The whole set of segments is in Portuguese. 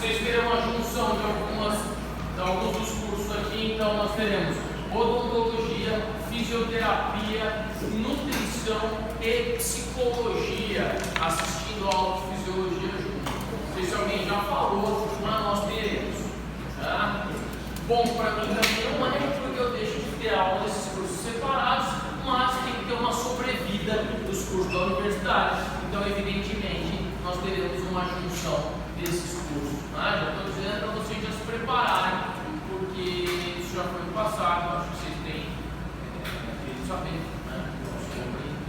vocês terão a junção de alguns dos cursos aqui. Então nós teremos odontologia, fisioterapia, nutrição e psicologia, assistindo a aula de fisiologia junto. Não sei se alguém já falou, mas nós teremos. Tá? Bom, para mim também não é porque eu deixo de ter aula desses cursos separados, mas tem que ter uma sobrevida dos cursos da universidade. Então, evidentemente, nós teremos uma junção desses cursos. Tá? Já estou dizendo para vocês já se prepararem, porque isso já foi no passado, acho que vocês têm que saber, né? Sobre isso.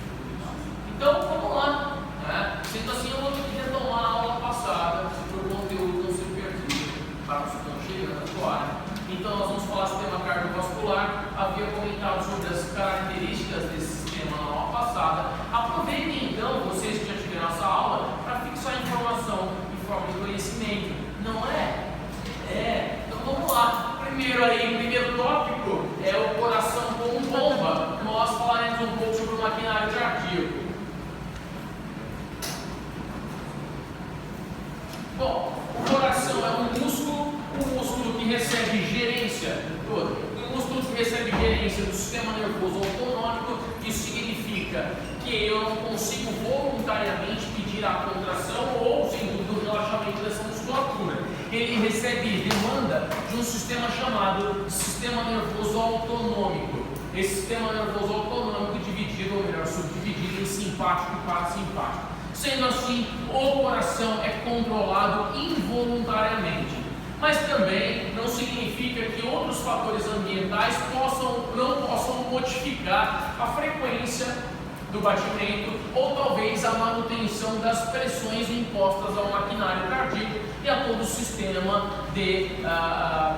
Então, vamos lá. Né? Sendo assim, eu vou retomar a aula passada, para o conteúdo não ser perdido para os que estão chegando agora. Então, nós vamos falar do sistema cardiovascular. Havia comentado sobre as características desse sistema na aula passada. Aproveitem, então, vocês que já tiveram essa aula, para fixar a informação em forma de conhecimento. Não é? Então, vamos lá. Primeiro tópico é o coração como bomba. Nós falaremos um pouco sobre o maquinário cardíaco. Bom, o coração é um músculo que recebe gerência um músculo que recebe gerência do sistema nervoso autonômico. Isso significa que eu não consigo voluntariamente pedir a contração ou, sem dúvida, o relaxamento dessa musculatura. Ele recebe demanda de um sistema chamado sistema nervoso autonômico. Esse sistema nervoso autonômico dividido, ou melhor, subdividido em simpático e parasimpático. Sendo assim, o coração é controlado involuntariamente. Mas também não significa que outros fatores ambientais não possam modificar a frequência do batimento ou talvez a manutenção das pressões impostas ao maquinário cardíaco e a todo o sistema de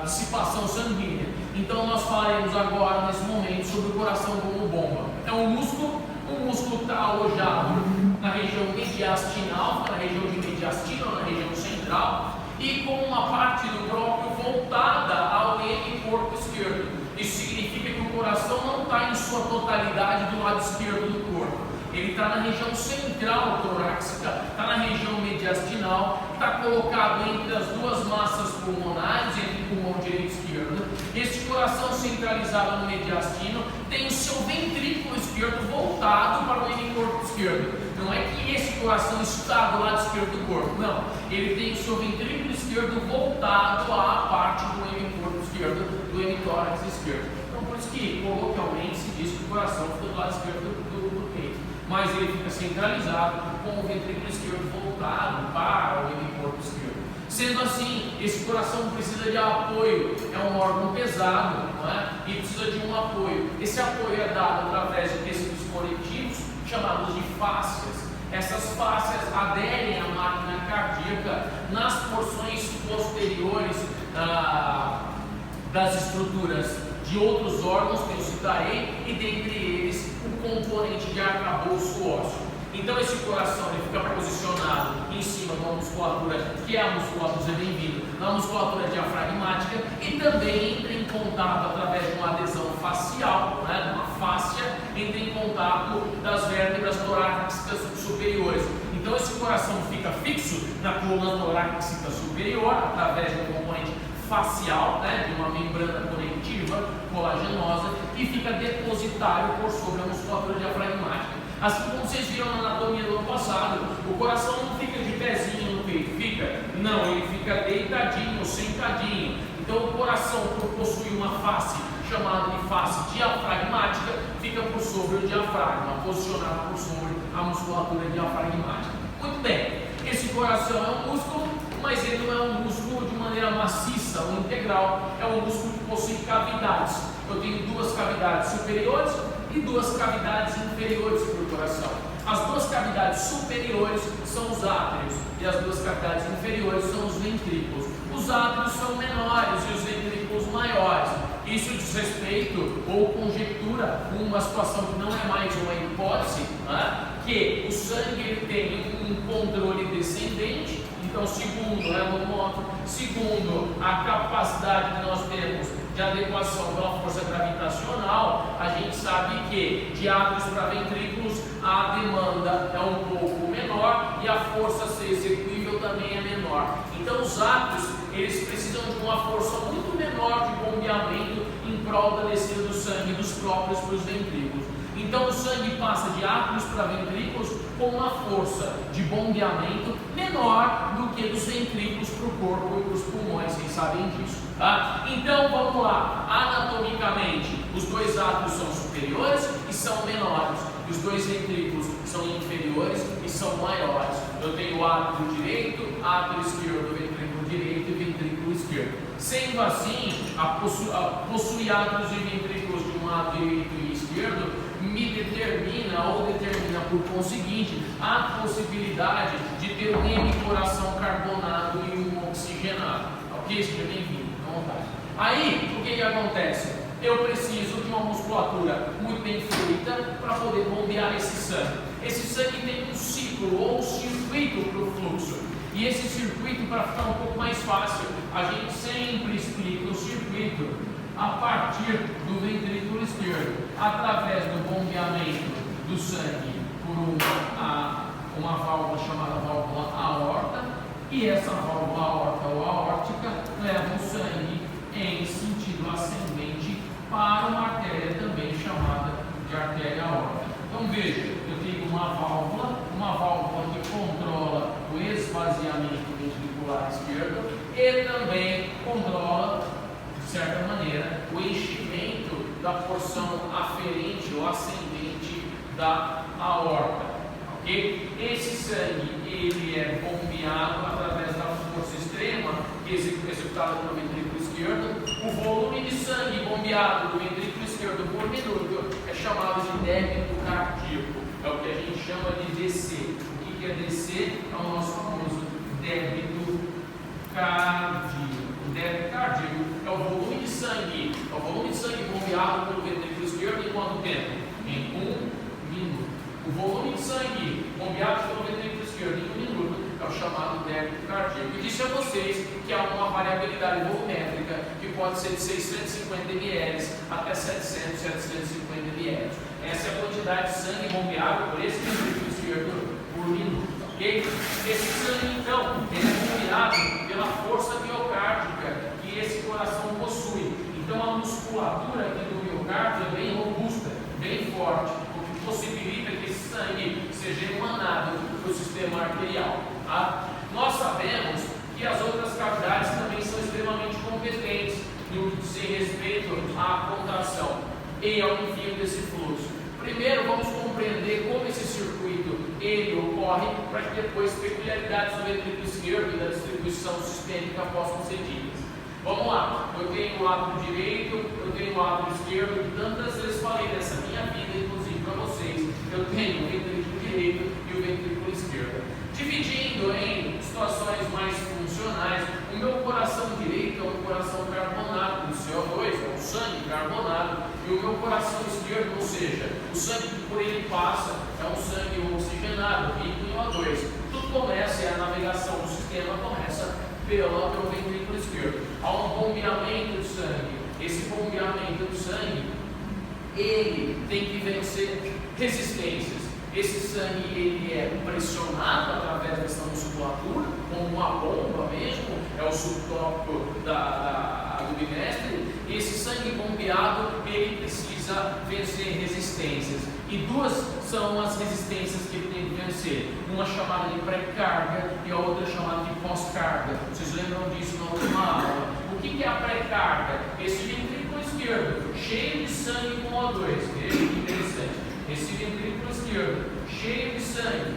dissipação sanguínea. Então nós falaremos agora, nesse momento, sobre o coração como bomba. É um músculo, o músculo está alojado na região mediastinal, na região de mediastina, na região central, e com uma parte do próprio voltada ao hemicorpo esquerdo. Isso significa que o coração não está em sua totalidade do lado esquerdo do corpo. Ele está na região central torácica, está na região mediastinal, está colocado entre as duas massas pulmonares, entre o pulmão direito e esquerdo. Este coração centralizado no mediastino tem o seu ventrículo esquerdo voltado para o hemicorpo esquerdo. Não é que esse coração está do lado esquerdo do corpo, não. Ele tem o seu ventrículo esquerdo voltado à parte do hemicorpo esquerdo, do hemitórax esquerdo. Então, por isso que coloquialmente se diz que o coração fica do lado esquerdo do peito. Mas ele fica centralizado com o ventrículo esquerdo voltado para o hemicorpo esquerdo. Sendo assim, esse coração precisa de apoio, é um órgão pesado, não é? E precisa de um apoio. Esse apoio é dado através de tecidos conectivos, chamados de fáscias. Essas fáscias aderem à máquina cardíaca nas porções posteriores das estruturas de outros órgãos que eu citarei, e dentre eles o componente de arcabouço ósseo. Então esse coração ele fica posicionado em cima de uma musculatura que é a musculatura, seja bem-vindo, na musculatura diafragmática, e também entra em contato através de uma adesão facial, né, uma fáscia, entra em contato das vértebras torácicas superiores. Então esse coração fica fixo na coluna torácica superior através de um componente facial, né, de uma membrana conectiva colagenosa, e fica depositário por sobre a musculatura diafragmática. Assim como vocês viram na anatomia do ano passado, o coração não fica de pezinho no peito, não, ele fica deitadinho, sentadinho. Então o coração, por possuir uma face chamada de face diafragmática, fica por sobre o diafragma, posicionado por sobre a musculatura diafragmática. Muito bem, esse coração é um músculo, mas ele não é um músculo de maneira maciça ou integral, é um músculo que possui cavidades. Eu tenho duas cavidades superiores e duas cavidades inferiores para o coração. As duas cavidades superiores são os átrios e as duas cavidades inferiores são os ventrículos. Os átrios são menores e os ventrículos maiores. Isso diz respeito ou conjectura uma situação que não é mais uma hipótese, né? Que o sangue ele tem um controle descendente. Então, segundo a capacidade que nós temos de adequação pela força gravitacional, a gente sabe que de átrios para ventrículos a demanda é um pouco menor e a força a ser execuível ventrículo também é menor. Então os átrios, eles precisam de uma força muito menor de bombeamento em prol da descida do sangue dos próprios para os ventrículos. Então o sangue passa de átrios para ventrículos com uma força de bombeamento menor do que dos ventrículos para o corpo e para os pulmões, vocês sabem disso, tá? Então vamos lá, anatomicamente os dois átrios são superiores e são menores, e os dois ventrículos são inferiores e são maiores. Eu tenho átrio direito, átrio esquerdo, ventrículo direito e ventrículo esquerdo. Sendo assim, possuir átrios e ventrículos de um lado direito e esquerdo me determina por conseguinte a possibilidade de ter um hemicoração carbonado e um oxigenado. Ok? Seja bem-vindo, à vontade. Aí, o que acontece? Eu preciso de uma musculatura muito bem feita para poder bombear esse sangue. Esse sangue tem um ciclo ou um circuito para o fluxo. E esse circuito, para ficar um pouco mais fácil, a gente sempre explica o circuito a partir do ventrículo esquerdo, através do bombeamento do sangue por uma válvula chamada válvula aorta, e essa válvula aorta ou aórtica leva o sangue em sentido ascendente para uma artéria também chamada de artéria aórtica. Então veja, eu tenho uma válvula que controla o esvaziamento ventricular esquerdo e também controla, de certa maneira, o enchimento da porção aferente ou ascendente da aorta, ok? Esse sangue, ele é bombeado através da força extrema executada pelo ventrículo esquerdo. O volume de sangue bombeado do ventrículo esquerdo por minuto é chamado de débito cardíaco, é o que a gente chama de DC. O que é DC? É o nosso famoso débito cardíaco. O débito cardíaco é o volume de sangue bombeado pelo ventrículo esquerdo em quanto tempo? Em 1 minuto. O volume de sangue bombeado pelo ventrículo esquerdo em 1 minuto é o chamado débito cardíaco. E disse a vocês que há uma variabilidade volumétrica que pode ser de 650 ml até 700, 750 ml. Essa é a quantidade de sangue bombeado por esse ventrículo esquerdo por minuto. Okay? Esse sangue, então, ele é bombeado pela força miocárdica que esse coração possui. Então, a musculatura aqui do miocárdio é bem robusta, bem forte, o que possibilita que esse sangue seja emanado para o sistema arterial. Tá? Nós sabemos que as outras cavidades também são extremamente competentes no que diz respeito à contração e ao envio desse fluxo. Primeiro, vamos compreender como esse circuito ele ocorre, para que depois peculiaridades do ventrículo esquerdo e da distribuição sistêmica possam ser ditas. Vamos lá, eu tenho o átrio direito, eu tenho o átrio esquerdo, que tantas vezes falei nessa minha vida, inclusive para vocês, eu tenho o ventrículo direito e o ventrículo esquerdo. Dividindo em situações mais funcionais, o meu coração direito é um coração carbonado com CO2, é um sangue carbonado, e o meu coração esquerdo, ou seja, o sangue que por ele passa, é um sangue oxigenado, rico em O2. Tudo começa, e a navegação do sistema começa pelo ventrículo esquerdo. Há um bombeamento de sangue. Esse bombeamento de sangue, ele tem que vencer resistências. Esse sangue ele é pressionado através dessa musculatura, como uma bomba mesmo, é o subtópico do bimestre. Esse sangue bombeado ele precisa vencer resistências. E duas são as resistências que ele tem que vencer. Uma chamada de pré-carga e a outra chamada de pós-carga. Vocês lembram disso na última aula? O que é a pré-carga? Esse ventrículo esquerdo, cheio de sangue com O2. Veja que interessante. Esse ventrículo esquerdo, cheio de sangue.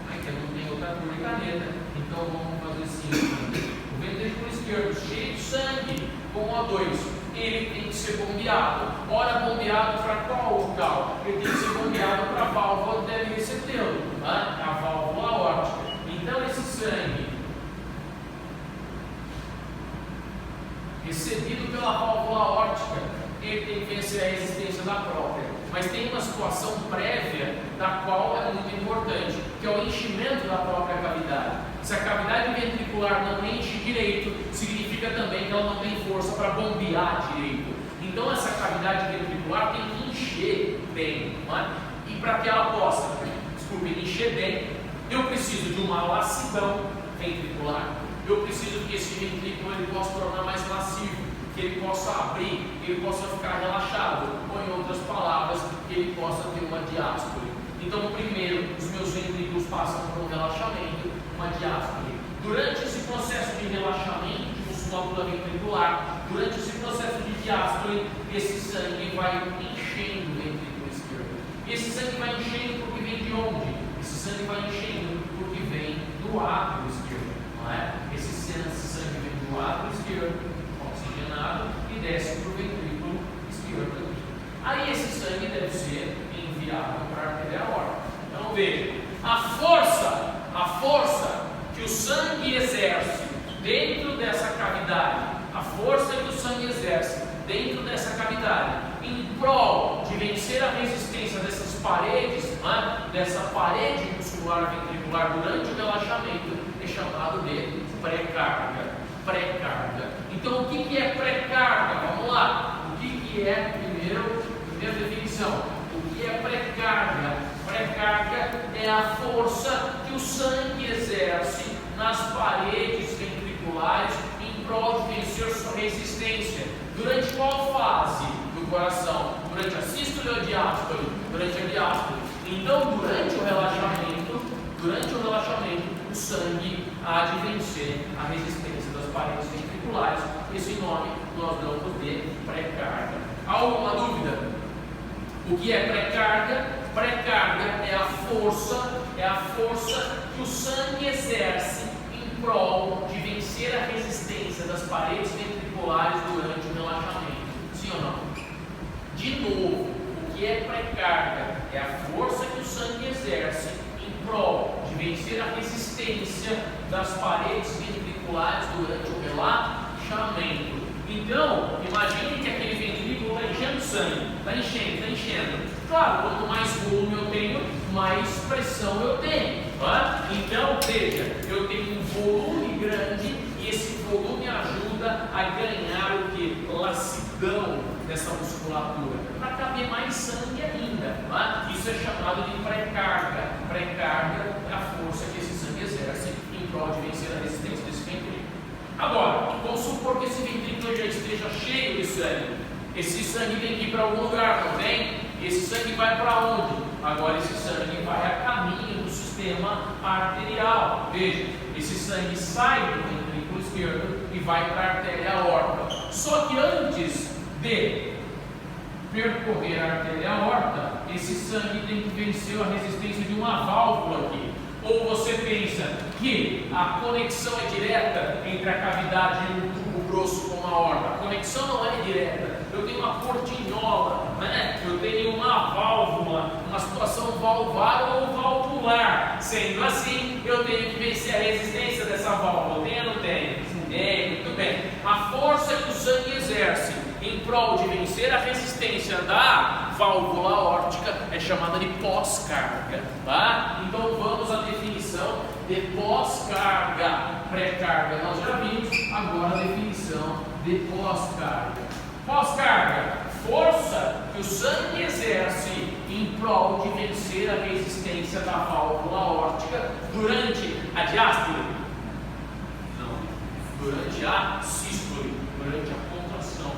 Aqui eu não tenho outra cor de caneta, então vamos fazer assim. O ventrículo esquerdo, cheio de sangue com O2. Ele tem que ser bombeado. Ora, bombeado para qual local? Ele tem que ser bombeado para a válvula que deve recebê-lo, né? A válvula aórtica. Então, esse sangue recebido pela válvula aórtica, ele tem que vencer a resistência da própria. Mas tem uma situação prévia da qual é muito importante, que é o enchimento da própria cavidade. Se a cavidade ventricular não enche direito, significa também que ela não tem força para bombear direito. Então essa cavidade ventricular tem que encher bem, não é? E para que ela possa, encher bem, eu preciso de uma lassidão ventricular. Eu preciso que esse ventrículo ele possa tornar mais macio, que ele possa abrir, que ele possa ficar relaxado, ou em outras palavras, que ele possa ter uma diástole. Então, primeiro, os meus ventrículos passam por um relaxamento, uma diástole. Durante esse processo de relaxamento de musculatura ventricular, durante esse processo de diástole, esse sangue vai enchendo o ventrículo esquerdo. E esse sangue vai enchendo porque vem de onde? Esse sangue vai enchendo porque vem do átrio esquerdo, não é? Esse sangue vem do átrio esquerdo, oxigenado, e desce para o ventrículo esquerdo. Aí esse sangue deve ser enviado para a artéria aórtica. Então veja, a força que o sangue exerce dentro dessa cavidade, a força que o sangue exerce dentro dessa cavidade, em prol de vencer a resistência dessas paredes, dessa parede muscular ventricular durante o relaxamento, é chamado de pré-carga. Então, o que é pré-carga? Vamos lá. O que é, primeira definição, o que é pré-carga? Pré-carga é a força que o sangue exerce nas paredes ventriculares em prol de vencer sua resistência. Durante qual fase do coração? Durante a sístole ou a diástole? Durante a diástole. Então, durante o relaxamento, o sangue há de vencer a resistência das paredes ventriculares. Esse nome nós damos de pré-carga. Há alguma dúvida? O que é pré-carga? Pré-carga é a força que o sangue exerce em prol de vencer a resistência das paredes ventriculares durante o relaxamento. Sim ou não? De novo, o que é pré-carga? É a força que o sangue exerce em prol de vencer a resistência das paredes ventriculares durante o relaxamento. Então, imagine que aquele ventrículo está enchendo sangue, está enchendo. Claro, quanto mais volume eu tenho, mais pressão eu tenho. Então, veja, eu tenho um volume grande e esse volume ajuda a ganhar o que? Lassidão dessa musculatura, para caber mais sangue ainda. Isso é chamado de pré-carga. Pré-carga é a força que esse sangue exerce em prol de vencer a resistência desse ventrículo. Agora, vamos supor que esse ventrículo já esteja cheio de sangue. Esse sangue tem que ir para algum lugar, não tem? Esse sangue vai para onde? Agora esse sangue vai a caminho do sistema arterial. Veja, esse sangue sai do ventrículo esquerdo e vai para a artéria aórtica. Só que antes de percorrer a artéria aórtica, esse sangue tem que vencer a resistência de uma válvula aqui. Ou você pensa que a conexão é direta entre a cavidade e o tubo grosso com a aorta? A conexão não é direta. Eu tenho uma portinhola, eu tenho uma válvula, uma situação valvar ou valvular. Sendo assim, eu tenho que vencer a resistência dessa válvula. Tem ou não tem? Tem, muito bem. A força que o sangue exerce em prol de vencer a resistência da válvula aórtica é chamada de pós-carga. Então vamos à definição de pós-carga. Pré-carga nós já vimos, agora a definição de pós-carga. Pós-carga, força que o sangue exerce em prol de vencer a resistência da válvula aórtica durante a diástole? Não, durante a sístole, durante a contração.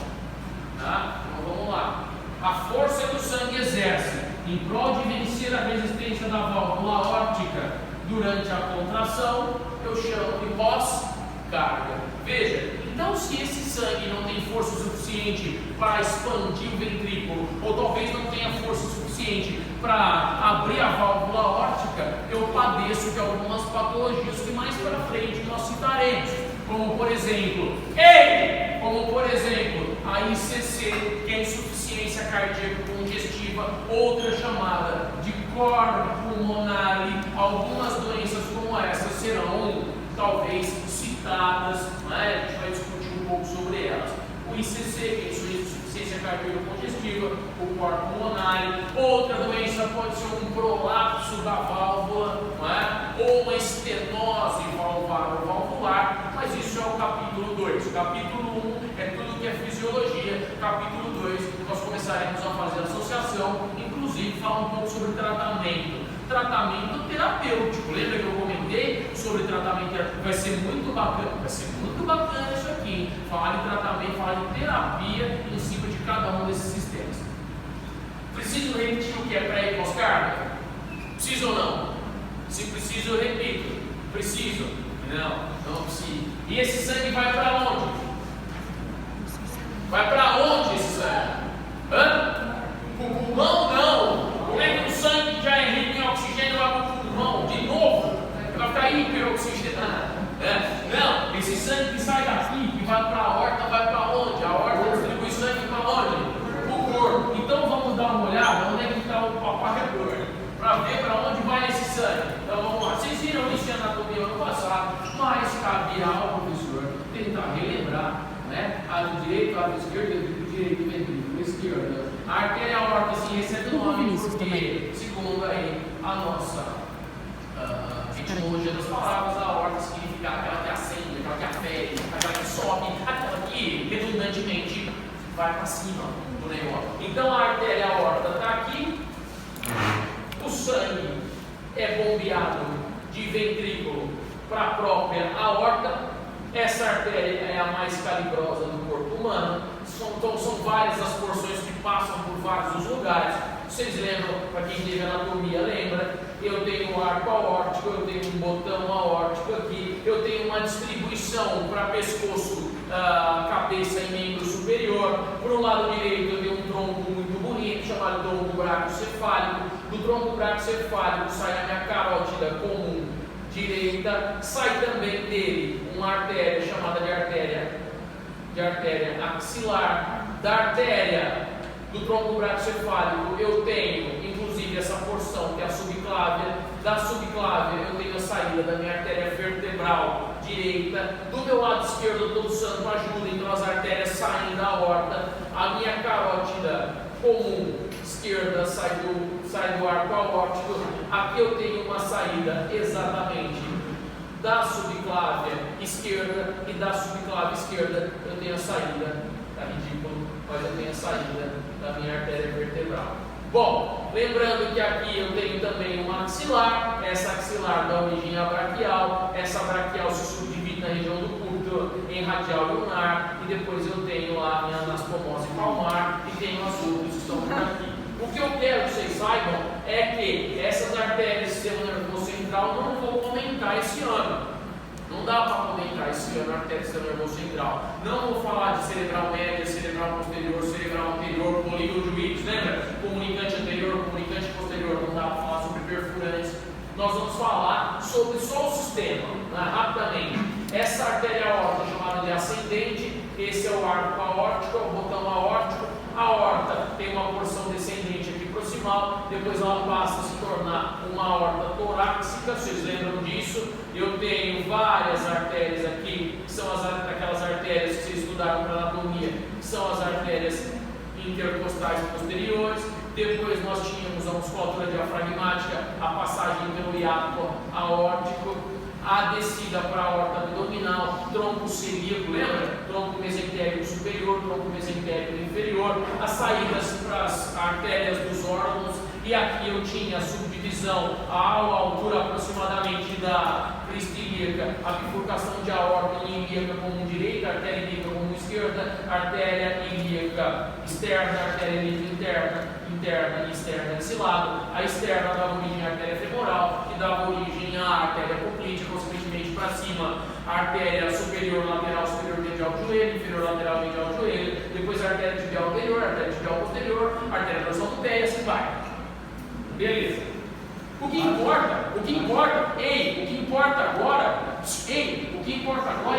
Então vamos lá. A força que o sangue exerce em prol de vencer a resistência da válvula aórtica durante a contração, eu chamo de pós-carga. Veja, então se esse sangue não tem força suficiente para expandir o ventrículo, ou talvez não tenha força suficiente para abrir a válvula aórtica, eu padeço de algumas patologias que mais para frente nós citaremos, como por exemplo, a ICC, que é insuficiência cardíaca congestiva, outra chamada de cor pulmonale. Algumas doenças como essa serão talvez citadas, a gente vai discutir um pouco sobre elas. O ICC, que é insuficiência cardíaca congestiva, o cor pulmonale. Outra doença pode ser um prolapso da válvula, ou uma estenose valvar ou valvular, mas isso é o capítulo 2. O capítulo 1 é tudo que é fisiologia. Capítulo 2 nós começaremos a fazer associação, inclusive falar um pouco sobre tratamento. tratamento terapêutico. Lembra que eu comentei sobre tratamento terapêutico? Vai ser muito bacana isso aqui. Falar de tratamento, falar de terapia em cima de cada um desses sistemas. Preciso repetir o que é pré e pós-carga? Preciso ou não? Se preciso, eu repito. Preciso? Não preciso. E esse sangue vai para onde? Vai para onde esse sangue? Para o pulmão? Não. Como é que o sangue que já é rico em oxigênio vai para o pulmão? De novo? Vai ficar hiperoxigenado? Não. Esse sangue que sai daqui, que vai para a aorta, vai para onde? A aorta distribui sangue para onde? Para o corpo. Então vamos dar uma olhada onde é que está o paparredor, para ver para onde vai esse sangue. Então vamos lá. Vocês viram isso em anatomia ano passado, mas cabia ao professor tentar relembrar, né? A do direito, a do esquerdo, do direito, do esquerdo. A artéria aorta assim recebe o nome porque, segundo aí a nossa etimologia das palavras, a aorta significa aquela que acende, aquela que afere, aquela que sobe, aquela que redundantemente vai para cima do negócio. Então a artéria aorta está aqui, o sangue é bombeado de ventrículo para a própria aorta. Essa artéria é a mais calibrosa do corpo humano. Então são várias as porções que passam por vários dos lugares. Vocês lembram, para quem teve anatomia lembra, eu tenho um arco aórtico, eu tenho um botão aórtico aqui, eu tenho uma distribuição para pescoço, cabeça e membro superior. Por um lado direito eu tenho um tronco muito bonito, chamado tronco bracocefálico. Do tronco bracocefálico sai a minha carótida comum direita, sai também dele uma artéria chamada de artéria axilar. Da artéria do tronco bracocefálico eu tenho inclusive essa porção que é a subclávia. Da subclávia eu tenho a saída da minha artéria vertebral direita. Do meu lado esquerdo todo santo ajuda, então as artérias saem da aorta. A minha carótida comum esquerda sai do arco aórtico. Aqui eu tenho uma saída exatamente da subclávia esquerda, e da subclávia esquerda eu tenho a saída, tá ridículo, mas eu tenho a saída da minha artéria vertebral. Bom, lembrando que aqui eu tenho também uma axilar, essa axilar dá origem à braquial, essa braquial se subdivide na região do cúbito em radial e lunar, e depois eu tenho lá a minha anaspomose palmar e tenho as outras que estão por aqui. O que eu quero que vocês saibam é que essas artérias do sistema nervoso central não vou comentar esse ano. Não dá para comentar esse ano a artéria do sistema nervoso central. Não vou falar de cerebral média, cerebral posterior, cerebral anterior, polígono de Willis, lembra? Comunicante anterior, comunicante posterior. Não dá para falar sobre perfurantes. Nós vamos falar sobre só o sistema, né? Rapidamente. Essa artéria aórtica chamada de ascendente, esse é o arco aórtico, é o botão aórtico. A aorta tem uma porção descendente aqui proximal, depois ela passa a se tornar uma aorta torácica, vocês lembram disso? Eu tenho várias artérias aqui, que são aquelas artérias que vocês estudaram para anatomia, que são as artérias intercostais posteriores. Depois nós tínhamos a musculatura diafragmática, a passagem pelo hiato aórtico, a descida para a aorta abdominal, tronco celíaco, lembra? Tronco mesentérico superior, tronco mesentérico inferior, as saídas para as artérias dos órgãos, e aqui eu tinha a subdivisão à altura aproximadamente da crista ilíaca, a bifurcação de aorta ilíaca comum direita, artéria ilíaca comum esquerda, artéria ilíaca externa, artéria ilíaca interna e externa desse lado. A externa dava origem à artéria femoral, que dava origem à artéria poplítea, consequentemente para cima, a artéria superior, lateral, superior medial do joelho, inferior, lateral, medial do joelho, depois a artéria tibial anterior, a artéria tibial posterior, a artéria dorsal do pé, e assim vai. Beleza. O que importa agora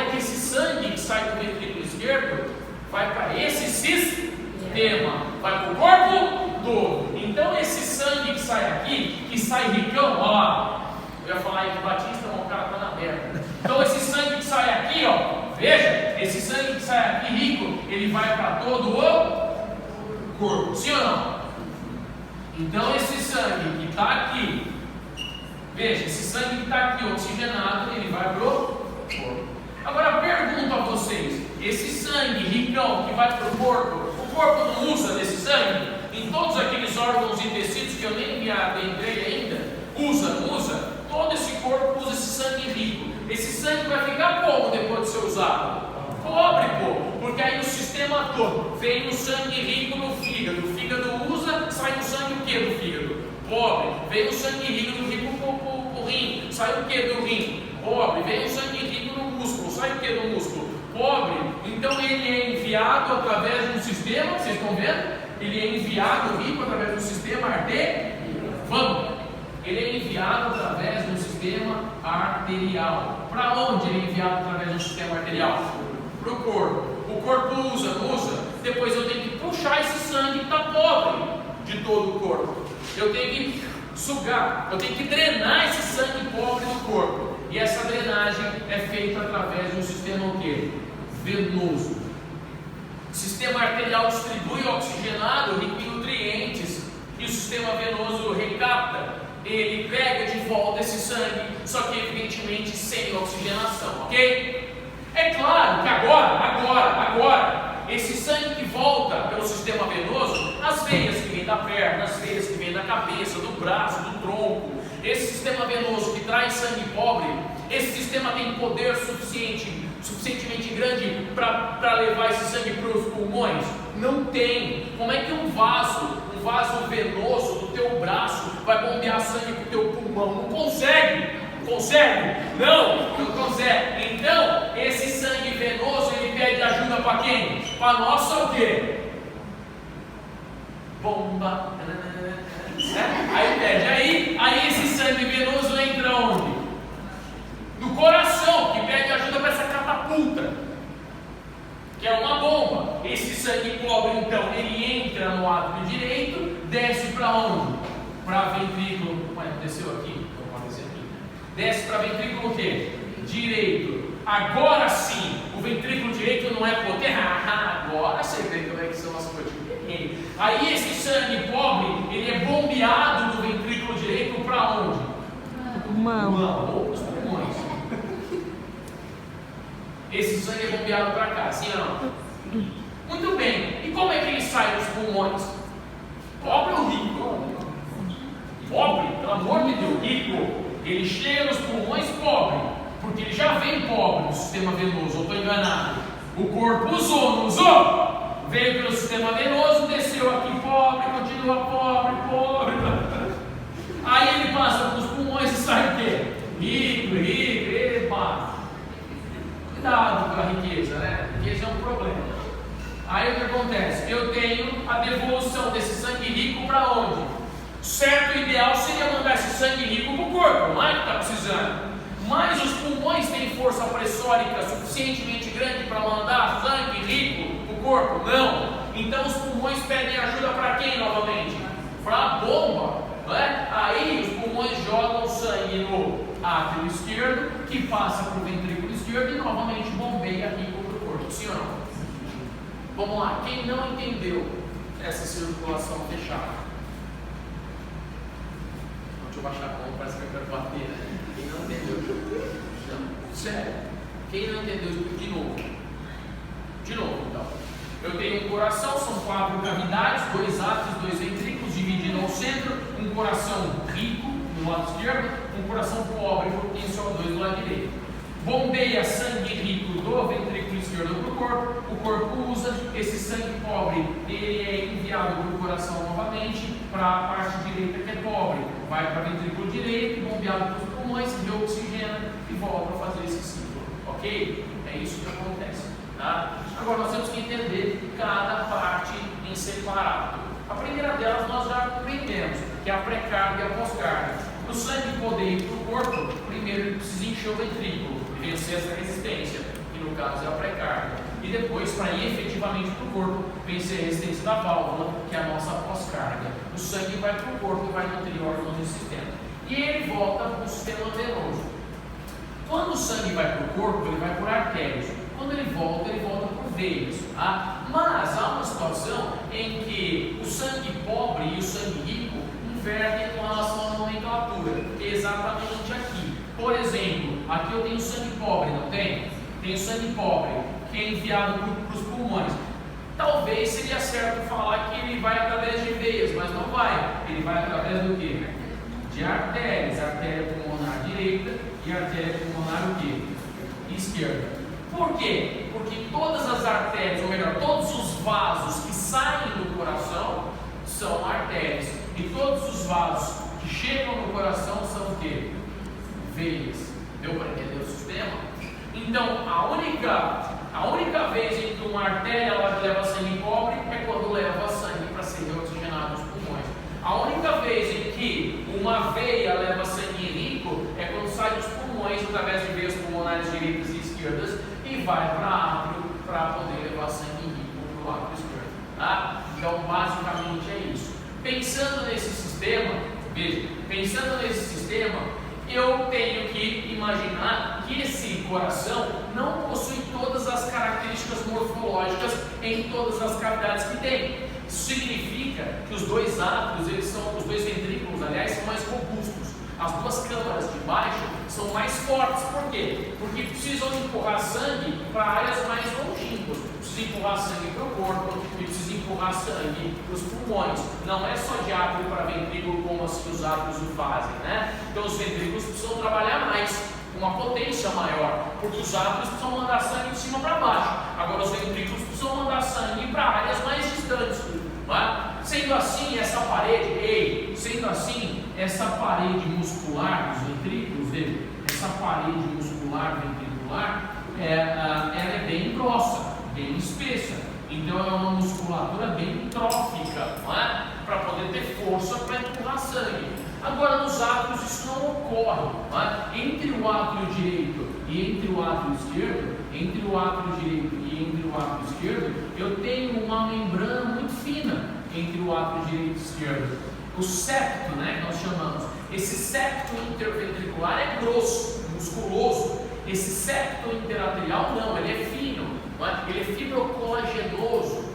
é que esse sangue que sai do ventrículo esquerdo vai para esse sistema, vai para o corpo todo. Então esse sangue que sai aqui, que sai ricão, ó lá, eu ia falar aí de Batista, mas o cara está na merda. Então esse sangue que sai aqui, ó, veja, esse sangue que sai aqui rico, ele vai para todo o corpo, sim ou não? Então esse sangue que está aqui, veja, esse sangue que está aqui oxigenado, ele vai para o corpo. Agora pergunto a vocês, esse sangue ricão que vai para o corpo não usa desse sangue? Em todos aqueles órgãos e tecidos que eu nem me adentrei ainda, esse sangue vai ficar como depois de ser usado? Pobre, pô, porque aí o sistema todo vem o sangue rico no fígado, o fígado usa, sai o sangue o que do fígado? Pobre. Vem o sangue rico pro rim, sai o que do rim? Pobre. Vem o sangue rico no músculo, sai o que do músculo? Pobre. Então ele é enviado através de um sistema, vocês estão vendo? Ele é enviado rico através do sistema arterial. Vamos. Ele é enviado através do sistema arterial. Para onde ele é enviado através do sistema arterial? Para o corpo. O corpo usa, não usa? Depois eu tenho que puxar esse sangue que está pobre de todo o corpo. Eu tenho que sugar, eu tenho que drenar esse sangue pobre do corpo. E essa drenagem é feita através de um sistema o quê? Venoso. O sistema arterial distribui oxigenado, rico em nutrientes, e o sistema venoso recapta. Ele pega de volta esse sangue, só que evidentemente sem oxigenação, ok? É claro que agora, esse sangue que volta pelo sistema venoso, as veias que vêm da perna, as veias que vêm da cabeça, do braço, do tronco, esse sistema venoso que traz sangue pobre, esse sistema tem poder suficientemente grande para levar esse sangue para os pulmões? Não tem. Como é que um vaso venoso do teu braço vai bombear sangue para o teu pulmão? Não consegue. Consegue? Não consegue. Então, esse sangue venoso, ele pede ajuda para quem? Para nossa o quê? Bomba. Aí pede. Aí esse sangue venoso entra onde? No coração, que pede ajuda para essa catapulta, que é uma bomba. Esse sangue pobre, então, ele entra no átrio direito, desce para onde? Para ventrículo. Ué, desceu aqui. Desce para ventrículo o quê? Direito. Agora sim, o ventrículo direito não é potente. Agora você vê como é que são as coisas. Aí esse sangue pobre, ele é bombeado do ventrículo direito para onde? Pulmão. Ou os pulmões. Esse sangue é bombeado para cá, sim ou não? Muito bem. E como é que ele sai dos pulmões? Pobre ou rico? Pobre, pelo amor de Deus, rico. Ele chega nos pulmões pobre, porque ele já vem pobre no sistema venoso, eu estou enganado. O corpo usou, não usou? Veio pelo sistema venoso, desceu aqui pobre, continua pobre. Aí ele passa pelos pulmões e sai o quê? Rico, epa. Cuidado com a riqueza, né? Riqueza é um problema. Aí o que acontece? Eu tenho a devolução desse sangue rico para onde? Certo, o ideal seria mandar esse sangue rico para o corpo, não é que está precisando. Mas os pulmões têm força pressórica suficientemente grande para mandar sangue rico para o corpo? Não. Então os pulmões pedem ajuda para quem novamente? Para a bomba, não é? Aí os pulmões jogam sangue no átrio esquerdo, que passa para o ventrículo esquerdo e novamente bombeia rico para o corpo. Sim ou não? Vamos lá, quem não entendeu essa circulação fechada? Deixa eu baixar a mão, parece que eu quero bater, né? Quem não entendeu? Não, sério. Quem não entendeu, de novo. De novo, então. Eu tenho um coração, são 4 cavidades, 2 átrios, 2 ventrículos, dividido ao centro, um coração rico no lado esquerdo, um coração pobre, porque tem só 2 do lado direito. Bombeia sangue rico do ventrículo esquerdo para o corpo usa, esse sangue pobre, ele é enviado para o coração novamente, para a parte direita que é pobre, vai para o ventrículo direito, bombeado para os pulmões, reoxigena e volta a fazer esse ciclo, ok? É isso que acontece, tá? Agora nós temos que entender cada parte em separado. A primeira delas nós já compreendemos, que é a pré-carga e a pós-carga. Para o sangue poder ir para o corpo, primeiro ele precisa encher o ventrículo, vencer essa resistência, que no caso é a pré-carga, e depois, para ir efetivamente para o corpo, vencer a resistência da válvula, que é a nossa pós-carga. O sangue vai para o corpo e vai nutrir órgãos do sistema. E ele volta para o sistema venoso. Quando o sangue vai para o corpo, ele vai por artérias. Quando ele volta por veias. Tá? Mas há uma situação em que o sangue pobre e o sangue rico invertem com relação à nomenclatura, que é exatamente aqui. Por exemplo, aqui eu tenho sangue pobre, não tem? Tenho sangue pobre, que é enviado para os pulmões. Talvez seria certo falar que ele vai através de veias, mas não vai. Ele vai através do quê? De artérias. Artéria pulmonar direita e artéria pulmonar o quê? Esquerda. Por quê? Porque todas as artérias, ou melhor, todos os vasos que saem do coração são artérias. E todos os vasos que chegam no coração são o quê? Veias. Deu para entender o sistema? Então, a única vez em que uma artéria ela leva sangue pobre é quando leva sangue para ser reoxigenado nos pulmões. A única vez em que uma veia leva sangue rico é quando sai dos pulmões através de veias pulmonares direitas e esquerdas e vai para átrio para poder levar sangue rico para o átrio esquerdo. Tá? Então, basicamente é isso. Pensando nesse sistema, veja, eu tenho que imaginar que esse coração não possui todas as características morfológicas em todas as cavidades que tem. Isso significa que os dois átrios, os dois ventrículos, aliás, são mais robustos. As duas câmaras de baixo são mais fortes. Por quê? Porque precisam empurrar sangue para áreas mais longínquas. Precisa empurrar sangue para o corpo e precisa empurrar sangue para os pulmões. Não é só de átrio para ventrículo como assim os átrios o fazem, né? Então os ventrículos precisam trabalhar mais, com uma potência maior, porque os átrios precisam mandar sangue de cima para baixo. Agora os ventrículos precisam mandar sangue para áreas mais distantes. Sendo assim, essa parede muscular dos ventrículos, essa parede muscular ventricular, ela é bem grossa, bem espessa. Então é uma musculatura bem trófica, para poder ter força para empurrar sangue. Agora nos átrios isso não ocorre. Entre o átrio direito e entre o átrio esquerdo, eu tenho uma membrana muito fina entre o átrio direito e esquerdo. O septo, que nós chamamos. Esse septo interventricular é grosso, musculoso. Esse septo interatrial não, ele é fino, ele é fibrocolagenoso,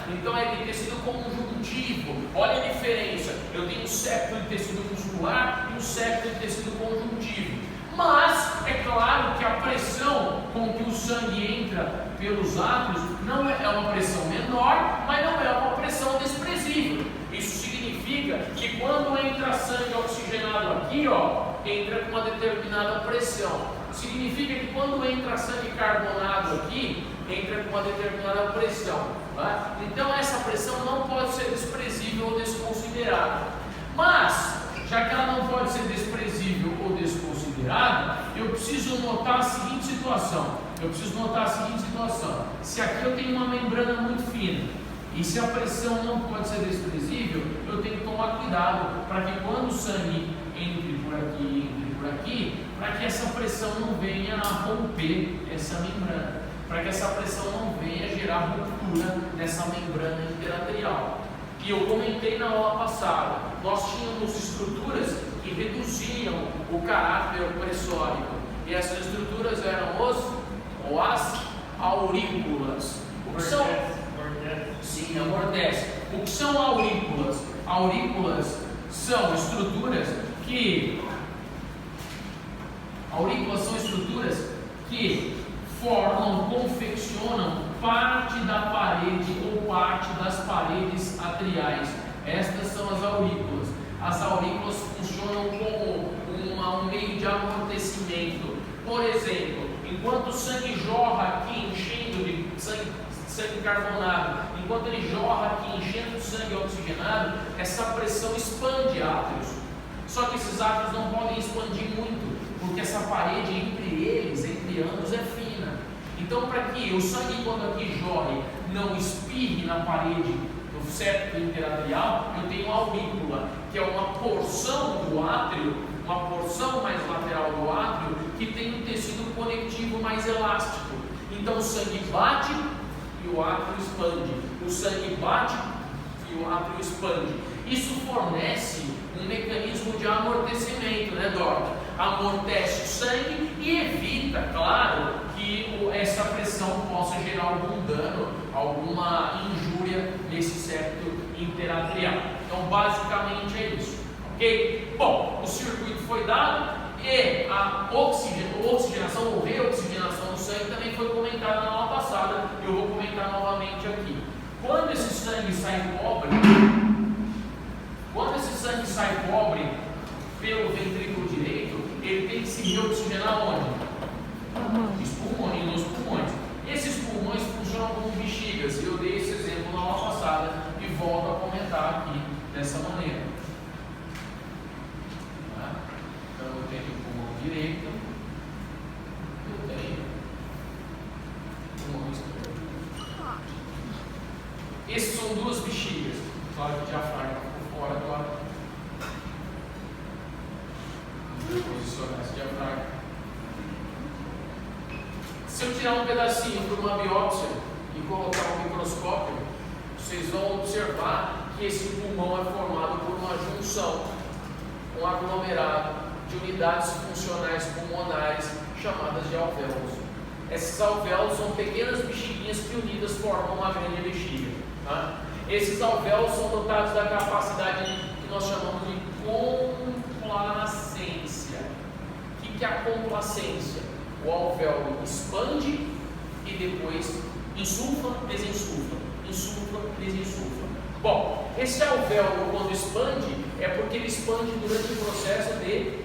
então é de tecido conjuntivo. Olha a diferença, eu tenho um septo de tecido muscular e um septo de tecido conjuntivo. Mas é claro que a pressão com que o sangue entra pelos átrios não é uma pressão menor, mas não é uma pressão desprezível. Isso significa que quando entra sangue oxigenado aqui, entra com uma determinada pressão. Significa que quando entra sangue carbonado aqui, entra com uma determinada pressão. Então essa pressão não pode ser desprezível ou desconsiderada. Mas, já que ela não pode ser desprezível ou desconsiderada, eu preciso notar a seguinte situação. Se aqui eu tenho uma membrana muito fina, e se a pressão não pode ser desprezível, eu tenho que tomar cuidado para que quando o sangue entre por aqui, para que essa pressão não venha a romper essa membrana, para que essa pressão não venha gerar ruptura dessa membrana interatrial. E eu comentei na aula passada, nós tínhamos estruturas que reduziam o caráter pressórico, e essas estruturas eram as aurículas. O que são? Sim, amortece. O que são aurículas? Aurículas são estruturas que formam, confeccionam parte da parede ou parte das paredes atriais. Estas são as aurículas. As aurículas funcionam como um meio de amortecimento. Por exemplo, enquanto o sangue jorra aqui enchendo de sangue carbonado, enquanto ele jorra aqui enchendo de sangue oxigenado, essa pressão expande átrios. Só que esses átrios não podem expandir muito, porque essa parede entre ambos é fina. Então, para que o sangue, quando aqui jorre, não espirre na parede do septo interatrial, eu tenho a aurícula, que é uma porção do átrio, uma porção mais lateral do átrio, que tem um tecido conectivo mais elástico. Então o sangue bate e o átrio expande. O sangue bate e o átrio expande. Isso fornece um mecanismo de amortecimento, Dorta? Amortece o sangue e evita, claro, que essa pressão possa gerar algum dano, alguma injúria nesse septo interatrial. Então, basicamente é isso, ok? Bom, o circuito foi dado e a oxigenação ou reoxigenação do sangue também foi comentada na aula passada. Eu vou comentar novamente aqui. Quando esse sangue sai pobre pelo ventrículo direito, ele tem que se reoxigenar onde? Nos pulmões. Esses pulmões funcionam como bexigas. Eu dei esse exemplo na aula passada e volto a comentar aqui dessa maneira. Tá? Então eu tenho o pulmão direito, eu tenho o pulmão esquerdo. Essas são duas bexigas. Claro que o diafragma ficou fora agora. Vou posicionar esse diafragma. Se eu tirar um pedacinho para uma biópsia e colocar um microscópio, vocês vão observar que esse pulmão é formado por uma junção, um aglomerado de unidades funcionais pulmonares chamadas de alvéolos. Esses alvéolos são pequenas bexiguinhas que unidas formam uma grande bexiga. Tá? Esses alvéolos são dotados da capacidade que nós chamamos de complacência. O que é a complacência? O alvéolo expande e depois insufla, desinsufla, insufla, desinsufla. Bom, esse alvéolo quando expande é porque ele expande durante o processo de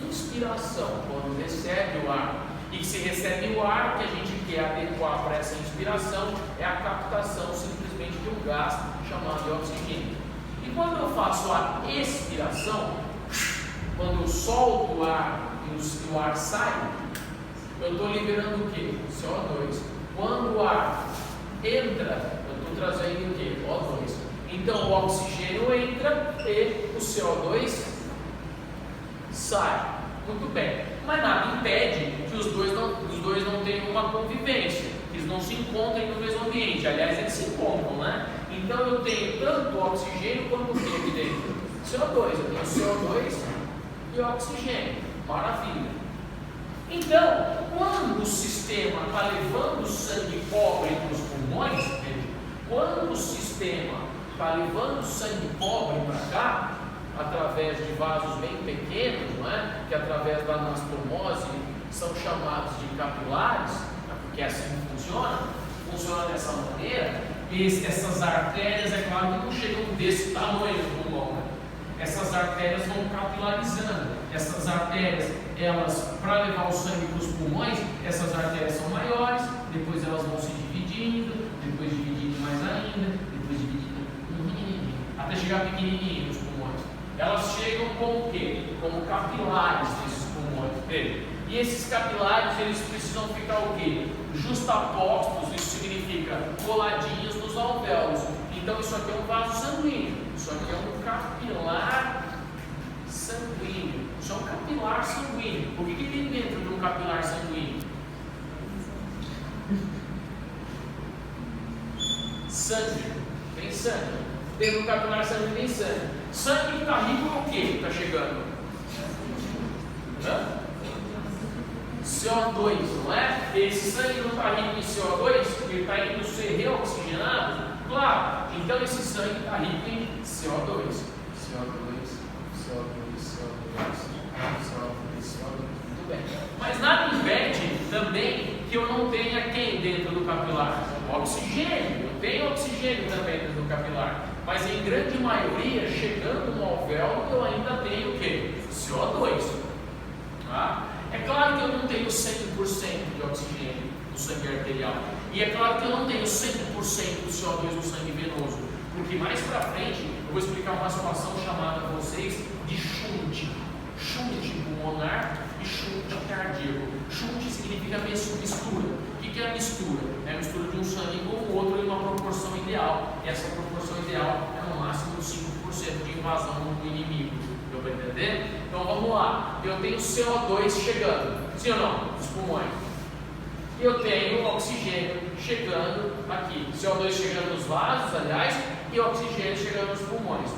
inspiração, quando recebe o ar. E se recebe o ar, o que a gente quer adequar para essa inspiração é a captação simplesmente de um gás chamado de oxigênio. E quando eu faço a expiração, quando eu solto o ar e o ar sai, eu estou liberando o que? CO2. Quando o ar entra, eu estou trazendo o que? O2. Então o oxigênio entra e o CO2 sai. Muito bem. Mas nada impede que os dois não tenham uma convivência, que eles não se encontrem no mesmo ambiente. Aliás, eles se encontram, né? Então eu tenho tanto o oxigênio quanto o que aqui dentro? CO2. Eu tenho CO2 e oxigênio. Maravilha. Então, quando o sistema está levando sangue pobre para os pulmões, quando o sistema está levando sangue pobre para cá, através de vasos bem pequenos, não é? Que através da anastomose são chamados de capilares, porque assim funciona dessa maneira. Essas artérias, é claro que não chegam desse tamanho do pulmão, né? Essas artérias vão capilarizando. Essas artérias, elas, para levar o sangue para os pulmões, essas artérias são maiores, depois elas vão se dividindo, depois dividindo mais ainda, depois dividindo até chegar pequenininho nos pulmões. Elas chegam como o quê? Como capilares desses pulmões. E esses capilares, eles precisam ficar o quê? Justapostos, isso significa coladinhos nos alvéolos. Então isso aqui é um vaso sanguíneo, isso aqui é um capilar sanguíneo. Isso é um capilar sanguíneo. O que tem dentro de um capilar sanguíneo? Sangue. Tem sangue. Dentro do capilar sanguíneo tem sangue. Sangue está rico no que está chegando? CO2, não é? Esse sangue não está rico em CO2, ele está indo ser reoxigenado? Claro. Então esse sangue está rico em CO2. Muito bem. Mas nada impede também que eu não tenha quem dentro do capilar? Oxigênio. Eu tenho oxigênio também dentro do capilar. Mas em grande maioria, chegando no alvéolo, eu ainda tenho o quê? CO2. Tá? É claro que eu não tenho 100% de oxigênio no sangue arterial. E é claro que eu não tenho 100% do CO2 no sangue venoso. Porque mais para frente eu vou explicar uma situação chamada a vocês de shunt. Shunt pulmonar e shunt cardíaco. Shunt significa mistura. O que é a mistura? É a mistura de um sangue com o outro em uma proporção ideal. E essa proporção ideal é no máximo 5% de invasão no inimigo. Deu para entender? Então vamos lá. Eu tenho CO2 chegando, sim ou não? Dos pulmões. E eu tenho oxigênio chegando aqui. CO2 chegando nos vasos, aliás, e oxigênio chegando nos pulmões.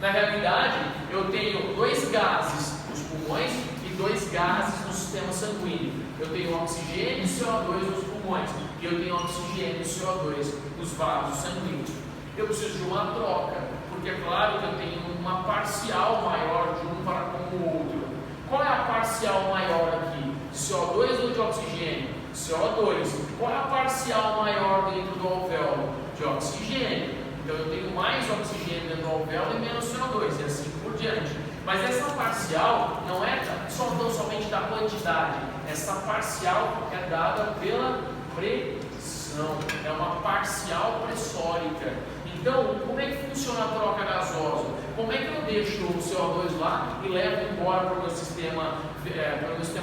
Na realidade, eu tenho dois gases nos pulmões e dois gases no sistema sanguíneo. Eu tenho oxigênio e CO2 nos pulmões. E eu tenho oxigênio e CO2 nos vasos sanguíneos. Eu preciso de uma troca, porque é claro que eu tenho uma parcial maior de um para com o outro. Qual é a parcial maior aqui? CO2 ou de oxigênio? CO2. Qual é a parcial maior dentro do alvéolo? De oxigênio. Então eu tenho mais oxigênio dentro do alvéolo e menos CO2, e assim por diante. Mas essa parcial não é tão somente da quantidade, essa parcial é dada pela pressão, é uma parcial pressórica. Então, como é que funciona a troca gasosa? Como é que eu deixo o CO2 lá e levo embora para o meu sistema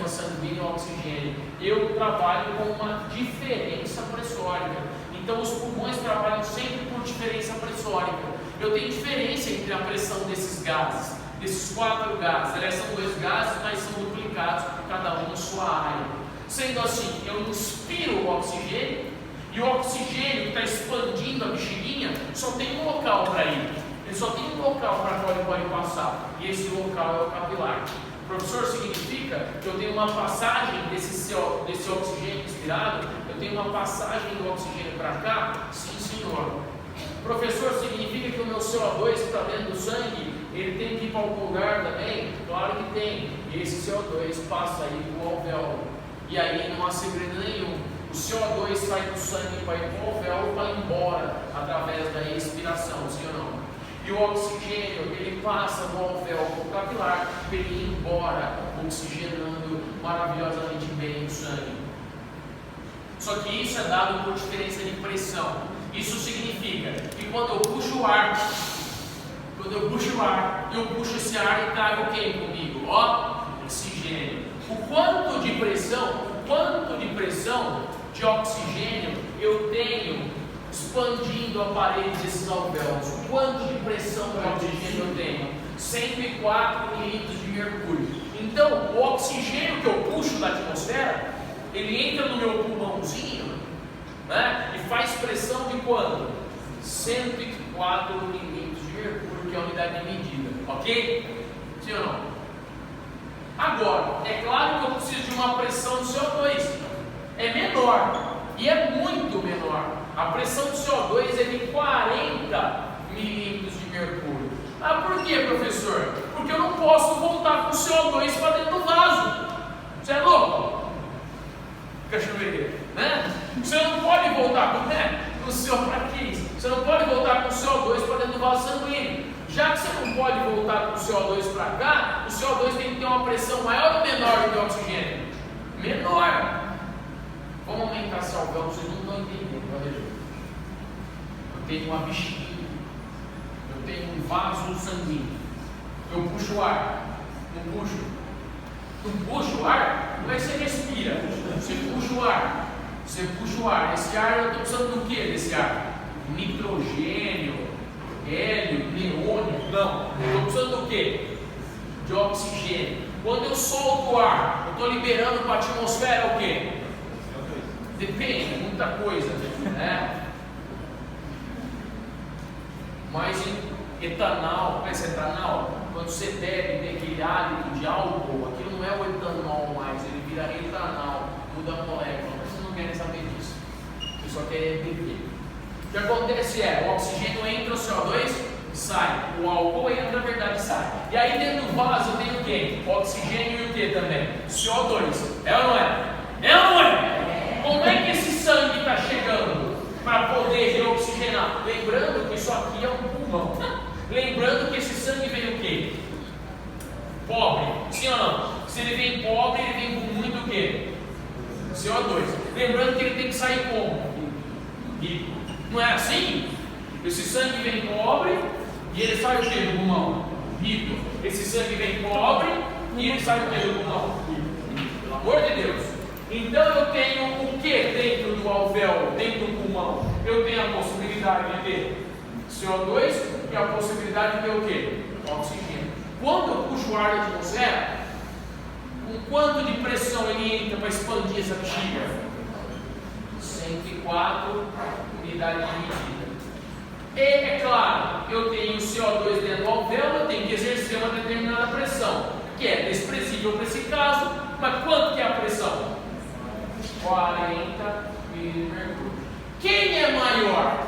sanguíneo o oxigênio? Eu trabalho com uma diferença pressórica. Então, os pulmões trabalham sempre por diferença pressórica. Eu tenho diferença entre a pressão desses gases, desses 4 gases. Aliás, são 2 gases, mas são duplicados, cada um em sua área. Sendo assim, eu inspiro o oxigênio, e o oxigênio que está expandindo a bexiguinha só tem um local para ir. Ele só tem um local para qual ele pode passar. E esse local é o capilar. Professor, significa que eu tenho uma passagem desse oxigênio inspirado? Eu tenho uma passagem do oxigênio para cá? Sim, senhor. Professor, significa que o meu CO2 que está dentro do sangue, ele tem que ir para algum lugar também? Claro que tem. E esse CO2 passa aí para o alvéolo. E aí não há segredo nenhum. O CO2 sai do sangue para ir para o alvéolo para ir embora através da expiração, sim ou não? E o oxigênio, ele passa do alvéolo para o capilar para ele ir embora, oxigenando maravilhosamente bem o sangue. Só que isso é dado por diferença de pressão. Isso significa que quando eu puxo o ar, eu puxo esse ar e trago quem comigo? Oxigênio. O quanto de pressão de oxigênio eu tenho expandindo a parede desses alvéolos? O quanto de pressão de oxigênio eu tenho? 104 milímetros de mercúrio. Então, o oxigênio que eu puxo da atmosfera, ele entra no meu pulmãozinho, né, e faz pressão de quanto? 104 milímetros de mercúrio, que é a unidade de medida, ok? Sim ou não? Agora, é claro que eu preciso de uma pressão de CO2, é menor, e é muito menor. A pressão de CO2 é de 40 milímetros de mercúrio. Ah, por que, professor? Porque eu não posso voltar com o CO2 para dentro do vaso. Você é louco? Cachoeira, né? Você não pode voltar com, o CO2 para quê? Você não pode voltar com o CO2 para dentro do vaso sanguíneo. Já que você não pode voltar com o CO2 para cá, o CO2 tem que ter uma pressão maior ou menor do que o oxigênio? Menor. Vamos aumentar esse alvéolo, vocês não estão entendendo. Eu tenho uma bexiga, eu tenho um vaso sanguíneo, eu puxo o ar, não puxo? Não puxa o ar? Como é que você respira? Você puxa o ar, esse ar eu estou precisando do que desse ar? Nitrogênio, hélio, neônio? Não, eu estou precisando do que? De oxigênio. Quando eu solto o ar, eu estou liberando para a atmosfera o que? Depende, muita coisa, né? Mas etanol, conhece etanol? Quando você bebe, tem aquele hálito de álcool, aquilo não é o etanol mais, ele vira etanol, muda a molécula, mas vocês não querem saber disso, vocês só querem beber. O que acontece é, o oxigênio entra, o CO2 sai, o álcool entra, na verdade sai. E aí dentro do vaso eu tenho o quê? Oxigênio e o que também? CO2, é ou não é? É ou não é? Como é que esse sangue está chegando para poder reoxigenar? Lembrando que isso aqui é um pulmão. Lembrando que esse sangue vem o quê? Pobre. Sim ou não? Se ele vem pobre, ele vem com muito o quê? CO2. Lembrando que ele tem que sair como? Rico. Não é assim? Esse sangue vem pobre e ele sai o quê do pulmão? Rico. Esse sangue vem pobre e ele sai o quê do pulmão? Rico. Pelo amor de Deus. Então eu tenho o que dentro do alvéolo, dentro do pulmão? Eu tenho a possibilidade de ter CO2 e a possibilidade de ter o que? Oxigênio. Quando eu puxo o ar da atmosfera, com quanto de pressão ele entra para expandir essa bexiga? 104 unidades de medida. E é claro, eu tenho CO2 dentro do alvéolo, eu tenho que exercer uma determinada pressão, que é desprezível para esse caso, mas quanto que é a pressão? 40 milímetros de mercúrio. Quem é maior?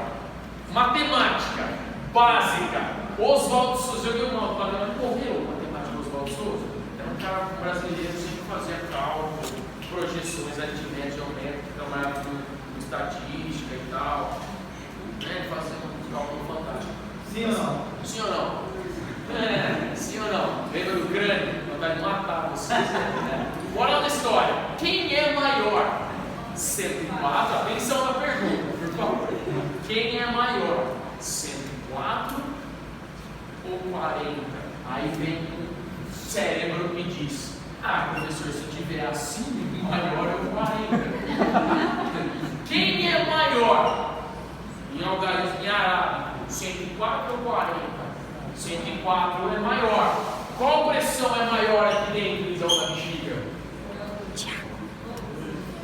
Matemática básica. Oswaldo Souza. Eu vi uma matemática, morreu o matemático Oswaldo Souza. Era um cara brasileiro, sempre fazia cálculo, projeções aritméticas, geométricas, trabalhava com estatística e tal, né? Fazia um cálculo fantástico. Sim ou não? Sim ou não? Sim ou não? Veio matar vocês. Bora na história. Quem é maior? 104, atenção na pergunta, por favor. Quem é maior? 104 ou 40? Aí vem o cérebro e diz: ah, professor, se tiver assim, maior é o 40. Quem é maior? Em algarismo em arábico, 104 ou 40? 104 é maior. Qual pressão é maior aqui dentro, então, da bexiga?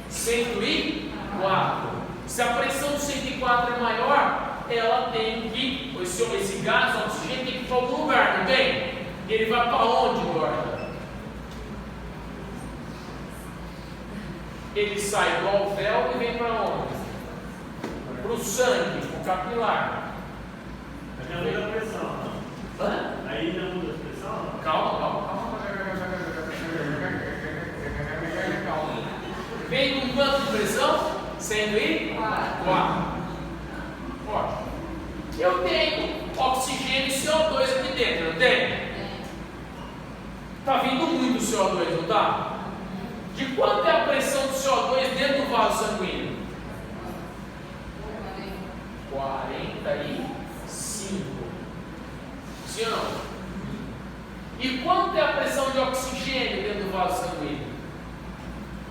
104. Se a pressão de 104 é maior, ela tem que, esse gás, o oxigênio, tem que ir para algum lugar, não tem? E ele vai para onde, Gorda? Ele sai do alvéolo e vem para onde? Para o sangue, o capilar. Aí não muda a pressão. Hã? Aí não muda a pressão? Calma. Vem com quanto de pressão? 104. Ótimo. Eu tenho oxigênio e CO2 aqui dentro, não tem? Está vindo muito CO2, não está? De quanto é a pressão do CO2 dentro do vaso sanguíneo? 45. Sim ou não? E quanto é a pressão de oxigênio dentro do vaso sanguíneo?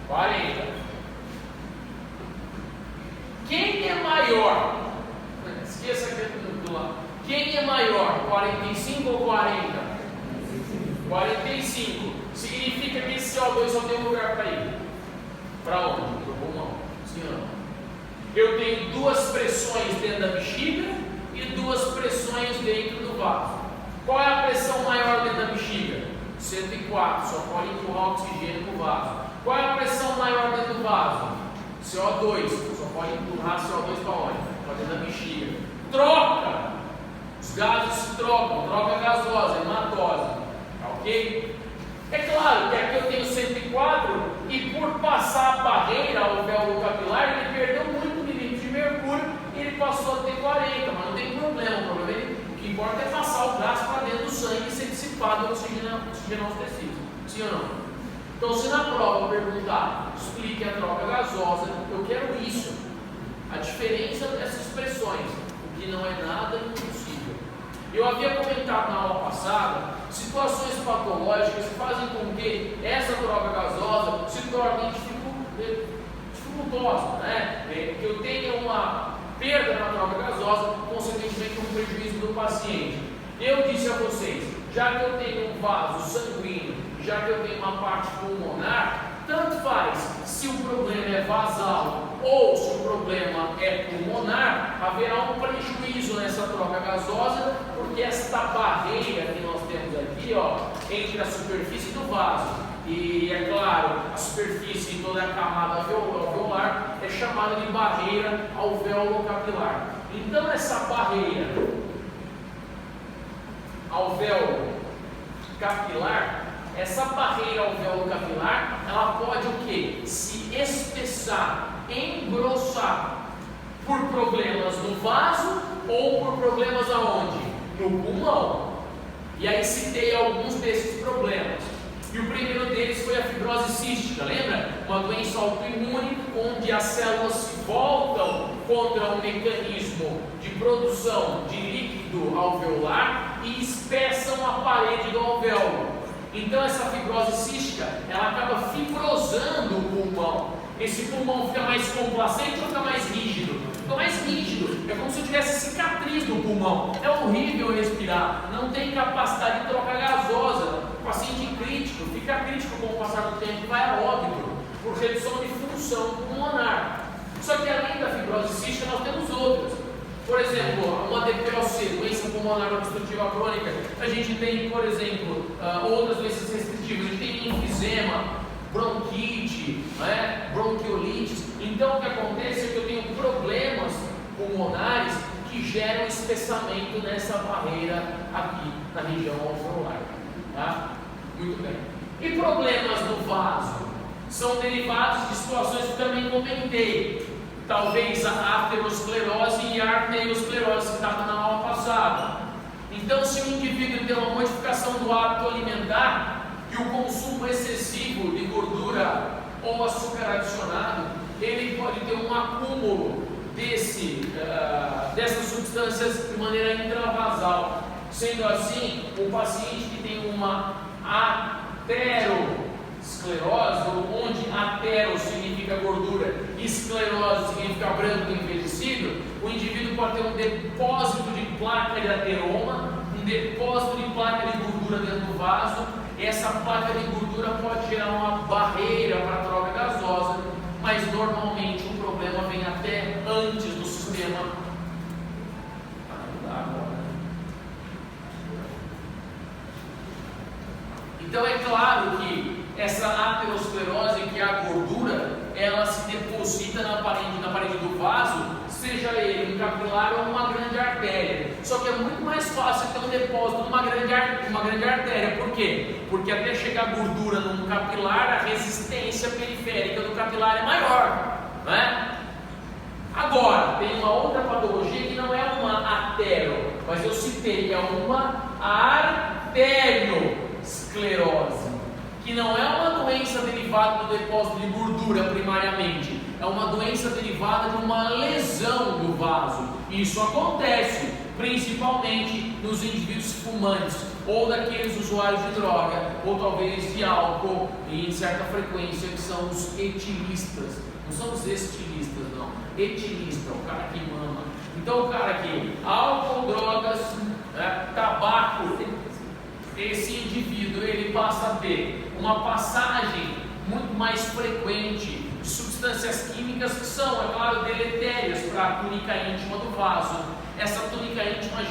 40. Quem é maior? Esqueça aqui do lado. Quem é maior? 45 ou 40? 45. Significa que esse CO2 só tem um lugar para ir. Para onde? Para o pulmão. Sim ou não? Eu tenho duas pressões dentro da bexiga e duas pressões dentro do vaso. Qual é a pressão maior dentro da bexiga? 104. Só pode empurrar oxigênio para o vaso. Qual é a pressão maior dentro do vaso? CO2. Só pode empurrar CO2 para onde? Para dentro da bexiga. Troca! Os gases se trocam. Troca gasosa, hematose. Tá ok? É claro que aqui eu tenho 104 e por passar a barreira ao alvéolo capilar, ele perdeu muito milímetros de mercúrio e ele passou a ter 40, mas não tem problema. O problema é o que importa é passar o gás para dentro do sangue e ser dissipado e oxigenar os tecidos. Sim ou não? Então, se na prova perguntar, explique a troca gasosa, eu quero isso. A diferença dessas expressões, o que não é nada impossível. Eu havia comentado na aula passada, situações patológicas que fazem com que essa troca gasosa se torne dificultosa, né? Que eu tenha uma perda na troca gasosa, consequentemente um prejuízo do paciente. Eu disse a vocês, já que eu tenho um vaso sanguíneo, já que eu tenho uma parte pulmonar, tanto faz se o problema é vasal ou se o problema é pulmonar, haverá um prejuízo nessa troca gasosa, porque esta barreira que nós temos aqui, ó, entre a superfície do vaso e, é claro, a superfície e toda a camada alveolar é chamada de barreira alveolo-capilar. Então, essa barreira alveolo-capilar, essa barreira alveolo-capilar, ela pode o quê? Se espessar, engrossar por problemas no vaso ou por problemas aonde? No pulmão. E aí citei alguns desses problemas. E o primeiro deles foi a fibrose cística, lembra? Uma doença autoimune onde as células se voltam contra um mecanismo de produção de líquido alveolar e espessam a parede do alvéolo. Então essa fibrose cística, ela acaba fibrosando o pulmão. Esse pulmão fica mais complacente ou fica mais rígido? Fica mais rígido, é como se eu tivesse cicatriz no pulmão. É horrível respirar, não tem capacidade de trocar gasosa. O paciente crítico, fica crítico com o passar do tempo, vai a óbito por redução de função pulmonar. Só que além da fibrose cística, nós temos outras. Por exemplo, uma DPOC, doença pulmonar obstrutiva crônica. A gente tem, por exemplo, outras doenças restritivas. A gente tem enfisema, bronquite, né? Bronquiolites. Então, o que acontece é que eu tenho problemas pulmonares que geram espessamento nessa barreira aqui, na região alveolar. Tá? Muito bem. E problemas no vaso? São derivados de situações que também comentei. Talvez a aterosclerose e a arteriosclerose que estava na aula passada. Então, se o indivíduo tem uma modificação do hábito alimentar, E o consumo excessivo de gordura ou açúcar adicionado, ele pode ter um acúmulo dessas substâncias de maneira intravasal. Sendo assim, o paciente que tem uma aterosclerose, onde atero significa gordura, esclerose significa branco envelhecido, o indivíduo pode ter um depósito de placa de ateroma, um depósito de placa de gordura dentro do vaso. Essa placa de gordura pode gerar uma barreira para a troca gasosa, mas normalmente o problema vem até antes do sistema. Então é claro que essa aterosclerose, que é a gordura, ela se deposita na parede do vaso, seja ele um capilar ou uma grande artéria. Só que é muito mais fácil ter um depósito numa grande artéria. Por quê? Porque até chegar gordura num capilar, a resistência periférica do capilar é maior, não é? Agora, tem uma outra patologia que não é uma atero, mas eu citei, é uma arteriosclerose, que não é uma doença derivada do depósito de gordura primariamente, é uma doença derivada de uma lesão do vaso. Isso acontece principalmente nos indivíduos fumantes, ou daqueles usuários de droga, ou talvez de álcool, e em certa frequência, que são os etilistas. Não são os estilistas, não. Etilista, o cara que mama. Então, o cara que álcool, drogas, tabaco, esse indivíduo ele passa a ter uma passagem muito mais frequente de substâncias químicas que são, é claro, deletérias para a túnica íntima do vaso. Essa túnica íntima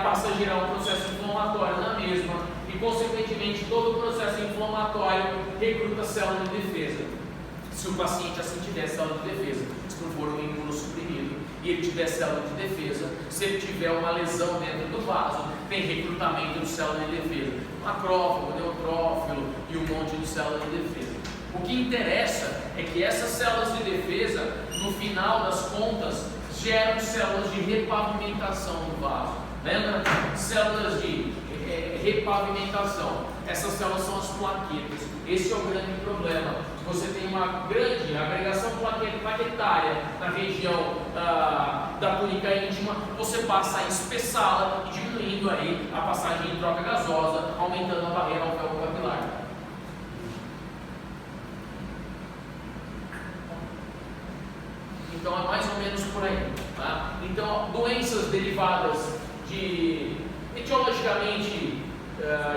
passa a gerar um processo inflamatório na mesma e, consequentemente, todo o processo inflamatório recruta célula de defesa. Se o paciente assim tiver célula de defesa, se não for um imunossuprimido e ele tiver célula de defesa, se ele tiver uma lesão dentro do vaso, tem recrutamento de célula de defesa, macrófago, neutrófilo e um monte de célula de defesa. O que interessa é que essas células de defesa, no final das contas, geram células de repavimentação do vaso. Lembra? Células de repavimentação. Essas células são as plaquetas. Esse é o grande problema. Você tem uma grande agregação plaquetária na região da túnica íntima, você passa a espessá-la e diminuindo aí a passagem em troca gasosa, aumentando a barreira alveolo-capilar. Então é mais ou menos por aí. Tá? Então, doenças derivadas etiologicamente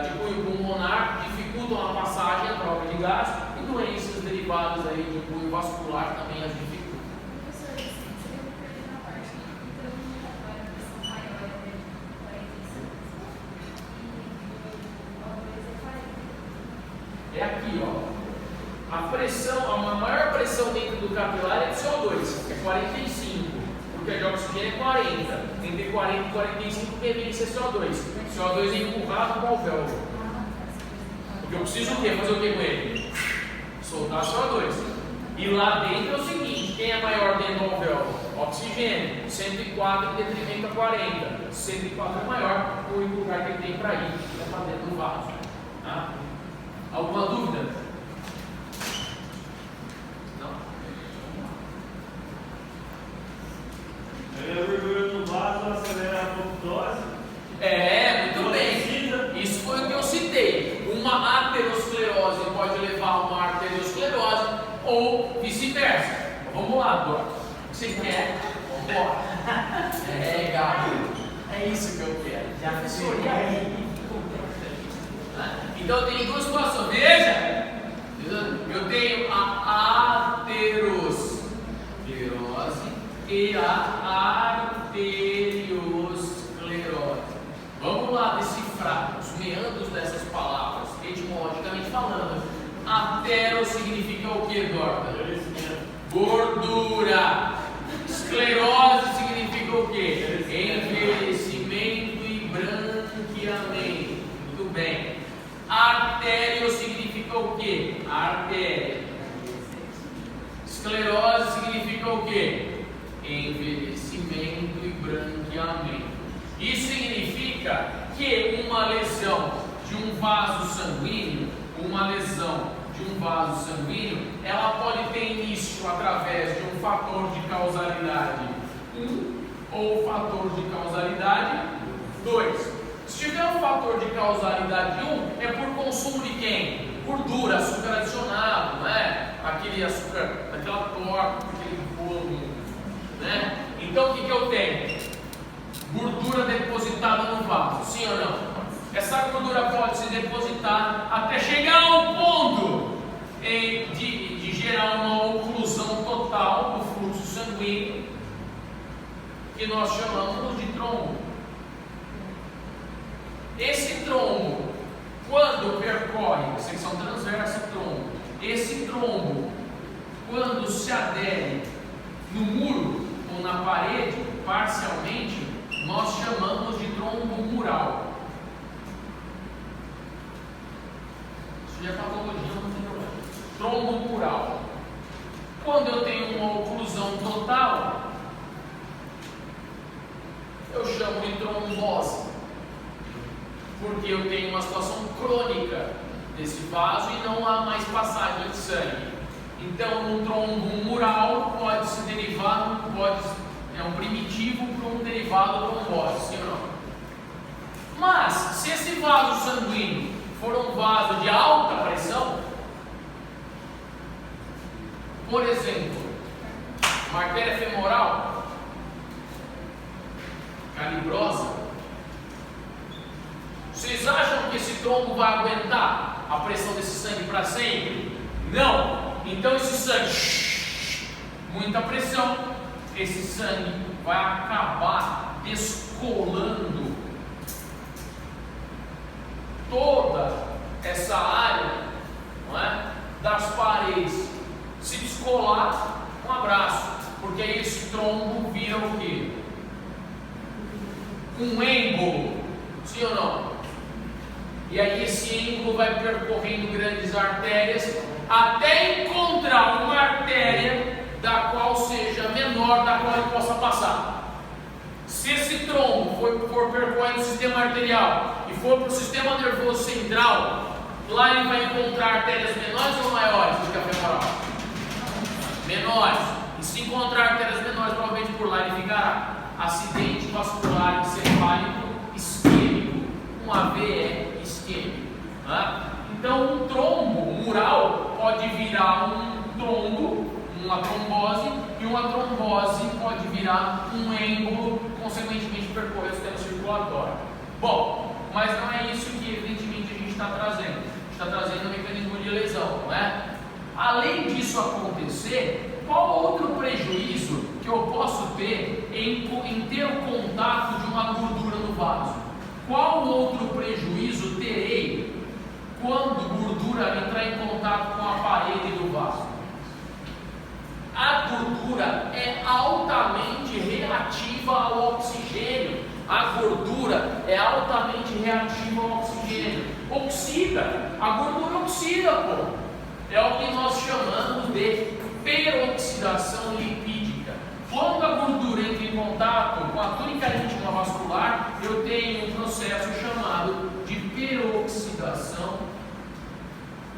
de cunho pulmonar dificultam a passagem, a troca de gás, e doenças derivadas aí de cunho vascular também as dificultam. Professor, seria uma perda na parte intraoperatória, a pressão maior de 45 e o O2 é 40. É aqui, ó. A pressão, a maior pressão dentro do capilar é de CO2, é 45, porque a de oxigênio é 40. Entre 40 e 45 deveria ser CO2. CO2 é empurrado com o alvéolo. Porque eu preciso o quê? Fazer o quê com ele? Soltar CO2. E lá dentro é o seguinte: quem é maior dentro do alvéolo? Oxigênio, 104 em detrimento a 40. 104 é maior, o único lugar que ele tem para ir é para dentro do vaso. Tá? Alguma dúvida? A gordura no vaso acelera a apoptose. Muito bem. Isso foi o que eu citei. Uma aterosclerose pode levar a uma arteriosclerose ou vice-versa. Vamos lá, Dor. Você quer? Vamos embora. Gabi. É isso que eu quero. Já professor, e aí? Então eu tenho duas situações. Veja, eu tenho a aterosclerose e a arteriosclerose. Vamos lá decifrar os meandros dessas palavras, etimologicamente falando. Atero significa o que, Dorta? Gordura. Esclerose significa o que? Envelhecimento e branqueamento. Muito bem. Artério significa o que? Artéria. Esclerose significa o que? Envelhecimento e branqueamento. Isso significa que uma lesão de um vaso sanguíneo, uma lesão de um vaso sanguíneo, ela pode ter início através de um fator de causalidade 1 ou fator de causalidade 2. Se tiver um fator de causalidade 1, é por consumo de quem? Gordura, açúcar adicionado, né? Aquele açúcar, aquela torta, aquele bolo, né? Então o que eu tenho? Gordura depositada no vaso, sim ou não? Essa gordura pode se depositar até chegar ao ponto de gerar uma oclusão total do fluxo sanguíneo, que nós chamamos de trombo. Esse trombo, quando percorre, secção transversa trombo, esse trombo, quando se adere no muro ou na parede, parcialmente, nós chamamos de trombo mural. Isso já é patologia, não tem problema. Trombo mural. Quando eu tenho uma oclusão total, eu chamo de trombose, porque eu tenho uma situação crônica desse vaso e não há mais passagem de sangue. Então, um trombo mural pode se derivar, é um primitivo para um derivado trombose, sim ou não? Mas, se esse vaso sanguíneo for um vaso de alta pressão, por exemplo, uma artéria femoral calibrosa, vocês acham que esse trombo vai aguentar a pressão desse sangue para sempre? Não! Então esse sangue, muita pressão, esse sangue vai acabar descolando toda essa área, não é, das paredes. Se descolar, um abraço, porque aí esse trombo vira o quê? Um êmbolo, sim ou não? E aí esse êmbolo vai percorrendo grandes artérias até encontrar uma artéria da qual seja menor, da qual ele possa passar. Se esse trombo for percorrendo o sistema arterial e for para o sistema nervoso central, lá ele vai encontrar artérias menores ou maiores do que a femoral? Menores. E se encontrar artérias menores, provavelmente por lá ele ficará. Acidente vascular encefálico isquêmico, um AVE isquêmico. Né? Então, um trombo mural pode virar um trombo, uma trombose, e uma trombose pode virar um êmbolo, consequentemente percorrer o sistema circulatório. Bom, mas não é isso que evidentemente a gente está trazendo. A gente está trazendo o mecanismo de lesão, não é? Além disso acontecer, qual outro prejuízo que eu posso ter em ter o contato de uma gordura no vaso? Qual outro prejuízo terei quando gordura entrar em contato com a parede do vaso? A gordura é altamente reativa ao oxigênio. A gordura é altamente reativa ao oxigênio. Oxida. A gordura oxida, pô. É o que nós chamamos de peroxidação lipídica. Quando a gordura entra em contato com a túnica íntima vascular, eu tenho um processo chamado de peroxidação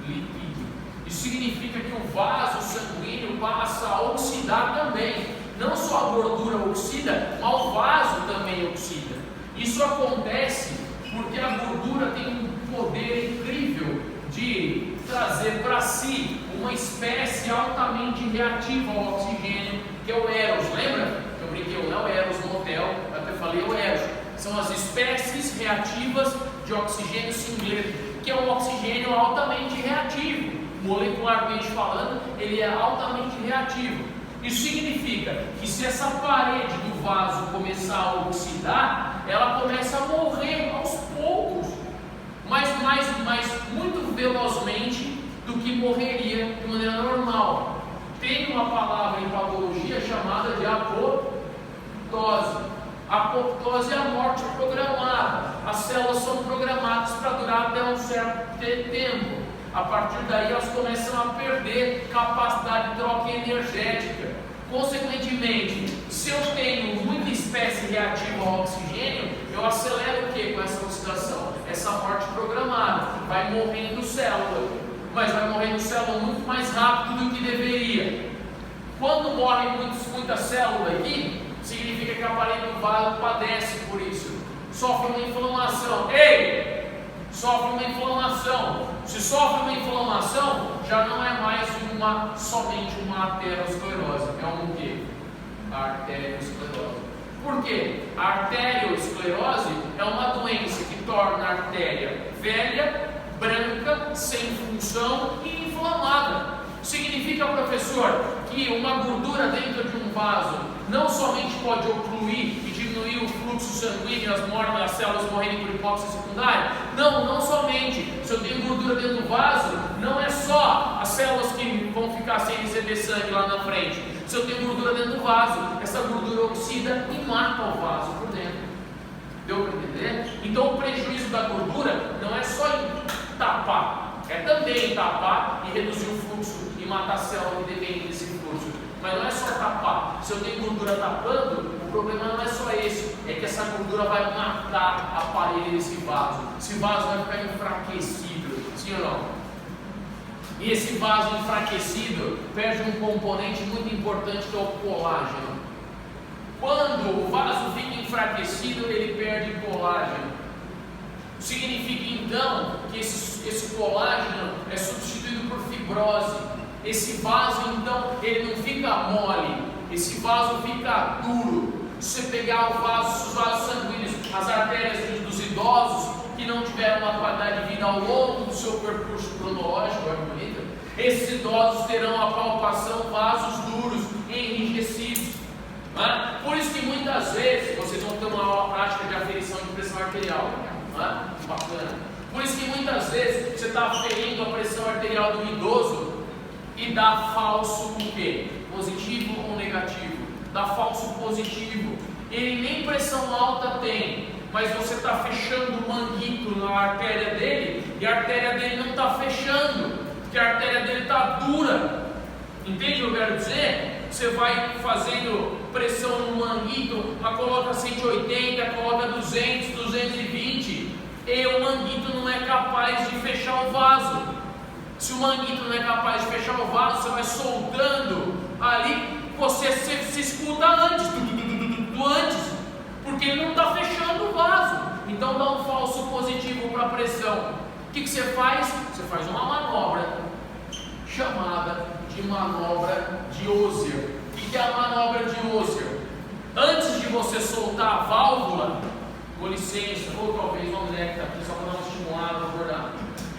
lipídica. Isso significa que o vaso sanguíneo passa a oxidar também. Não só a gordura oxida, mas o vaso também oxida. Isso acontece porque a gordura tem um poder incrível de trazer para si uma espécie altamente reativa ao oxigênio, que é o Eros. Lembra? Eu brinquei, não é o Eros no hotel, eu até falei o Eros. São as espécies reativas de oxigênio singleto, que é um oxigênio altamente reativo. Molecularmente falando, ele é altamente reativo. Isso significa que se essa parede do vaso começar a oxidar, ela começa a morrer aos poucos, mas muito velozmente do que morreria de maneira normal. Tem uma palavra em patologia chamada de apoptose. Apoptose é a morte programada. As células são programadas para durar até um certo tempo. A partir daí elas começam a perder capacidade de troca energética. Consequentemente, se eu tenho muita espécie reativo ao oxigênio, eu acelero o que com essa oxidação? Essa morte programada. Vai morrendo célula, mas vai morrendo célula muito mais rápido do que deveria. Quando morre muita célula aqui, significa que a parede do vaso padece por isso. Sofre uma inflamação. Ei! Sofre uma inflamação. Se sofre uma inflamação, já não é mais somente uma arteriosclerose. É um quê? Arteriosclerose. Por quê? A arteriosclerose é uma doença que torna a artéria velha, branca, sem função e inflamada. Significa, professor, que uma gordura dentro de um vaso não somente pode ocluir e diminuir o fluxo sanguíneo, as células morrerem por hipóxia secundária? Não somente. Se eu tenho gordura dentro do vaso, não é só as células que vão ficar sem receber sangue lá na frente. Se eu tenho gordura dentro do vaso, essa gordura oxida e mata o vaso por dentro. Deu para entender? Então o prejuízo da gordura não é só em tapar, é também tapar e reduzir o fluxo e matar a célula que depende desse fluxo. Mas não é só tapar. Se eu tenho gordura tapando, o problema não é só esse, é que essa gordura vai matar a parede desse vaso. Esse vaso vai ficar enfraquecido, sim ou não? E esse vaso enfraquecido perde um componente muito importante que é o colágeno. Quando o vaso fica enfraquecido, ele perde colágeno. Significa então que esse colágeno é substituído por fibrose. Esse vaso então ele não fica mole, esse vaso fica duro. Se você pegar os vasos sanguíneos, as artérias dos idosos que não tiveram uma qualidade de vida ao longo do seu percurso cronológico, olha que bonito, esses idosos terão a palpação vasos duros, enrijecidos. Né? Por isso que muitas vezes vocês vão ter uma aula prática de aferição de pressão arterial. Né? Bacana. Por isso que muitas vezes você está aferindo a pressão arterial do idoso e dá falso o quê? Positivo ou negativo? Dá falso positivo. Ele nem pressão alta tem, mas você está fechando o manguito na artéria dele e a artéria dele não está fechando, porque a artéria dele está dura. Entende o que eu quero dizer? Você vai fazendo pressão no manguito, mas coloca 180, coloca 200, 220 e o manguito não é capaz de fechar o vaso. Se o manguito não é capaz de fechar o vaso, você vai soltando ali, você se escuta antes, porque ele não está fechando o vaso. Então dá um falso positivo para a pressão. O que você faz? Você faz uma manobra chamada de manobra de Osier. O que é a manobra de Osier? Antes de você soltar a válvula, com licença, ou talvez o André que está aqui só para dar uma estimulada para acordar.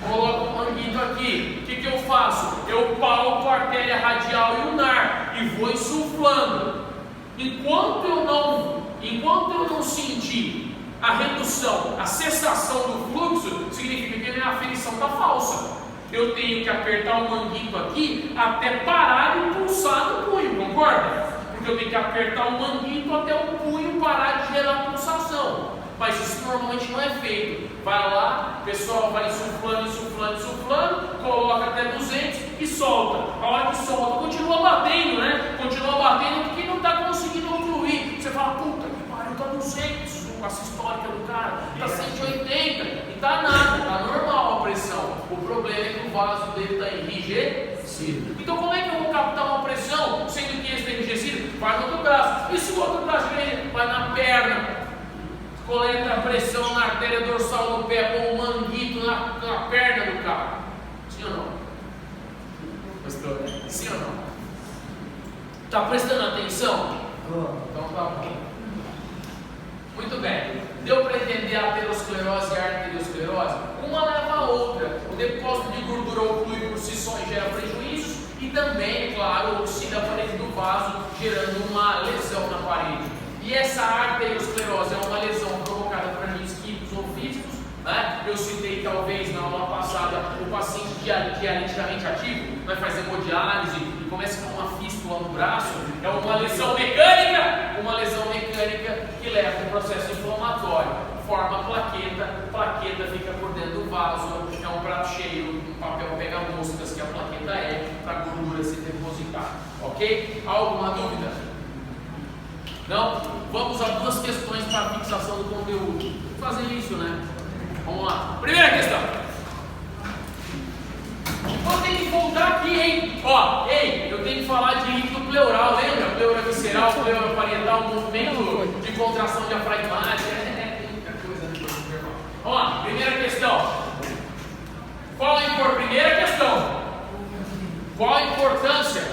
Coloco o manguito aqui. O que eu faço? Eu palpo a artéria radial e ulnar e vou insuflando. Enquanto eu não sentir a redução, a cessação do fluxo, significa que a minha aferição está falsa. Eu tenho que apertar o manguito aqui até parar de pulsar no punho, concorda? Porque eu tenho que apertar o manguito até o punho parar de gerar pulsação. Mas isso normalmente não é feito. Vai lá, o pessoal vai insuflando, coloca até 200 e solta. A hora que solta, continua batendo, né? Continua batendo porque não está conseguindo concluir. Você fala, puta que pariu, está 200, a sistólica do cara, está 180, e está nada, está normal a pressão. O problema é que o vaso dele está enrijecido. Então como é que eu vou captar uma pressão, sendo que ele está enrijecido? Vai no outro braço. E se o outro braço vai na perna? Coleta a pressão na artéria dorsal do pé com o manguito na perna do carro. Sim ou não? Gostou, né? Sim ou não? Está prestando atenção? Então tá bom. Muito bem. Deu para entender a aterosclerose e a arteriosclerose? Uma leva a outra. O depósito de gordura oclui por si só e gera prejuízos e também, é claro, oxida a parede do vaso, gerando uma lesão na parede. E essa arteriosclerose é uma lesão provocada por agentes químicos ou físicos, né? Eu citei talvez na aula passada o paciente dialiticamente ativo, vai fazer hemodiálise e começa com uma fístula no braço, é uma lesão mecânica que leva a um processo inflamatório, forma plaqueta fica por dentro do vaso, é um prato cheio, um papel pega-moscas que a plaqueta é, para a gordura se depositar, ok? Alguma dúvida? Não? Vamos a duas questões para a fixação do conteúdo? Fazer isso, né? Vamos lá. Primeira questão. Eu tenho que voltar aqui, hein? Ó, ei, eu tenho que falar de líquido pleural, lembra? Pleura visceral, pleura parietal, movimento de contração diafragmática. Tem muita coisa ali. Vamos lá, primeira questão. Primeira questão. Qual a importância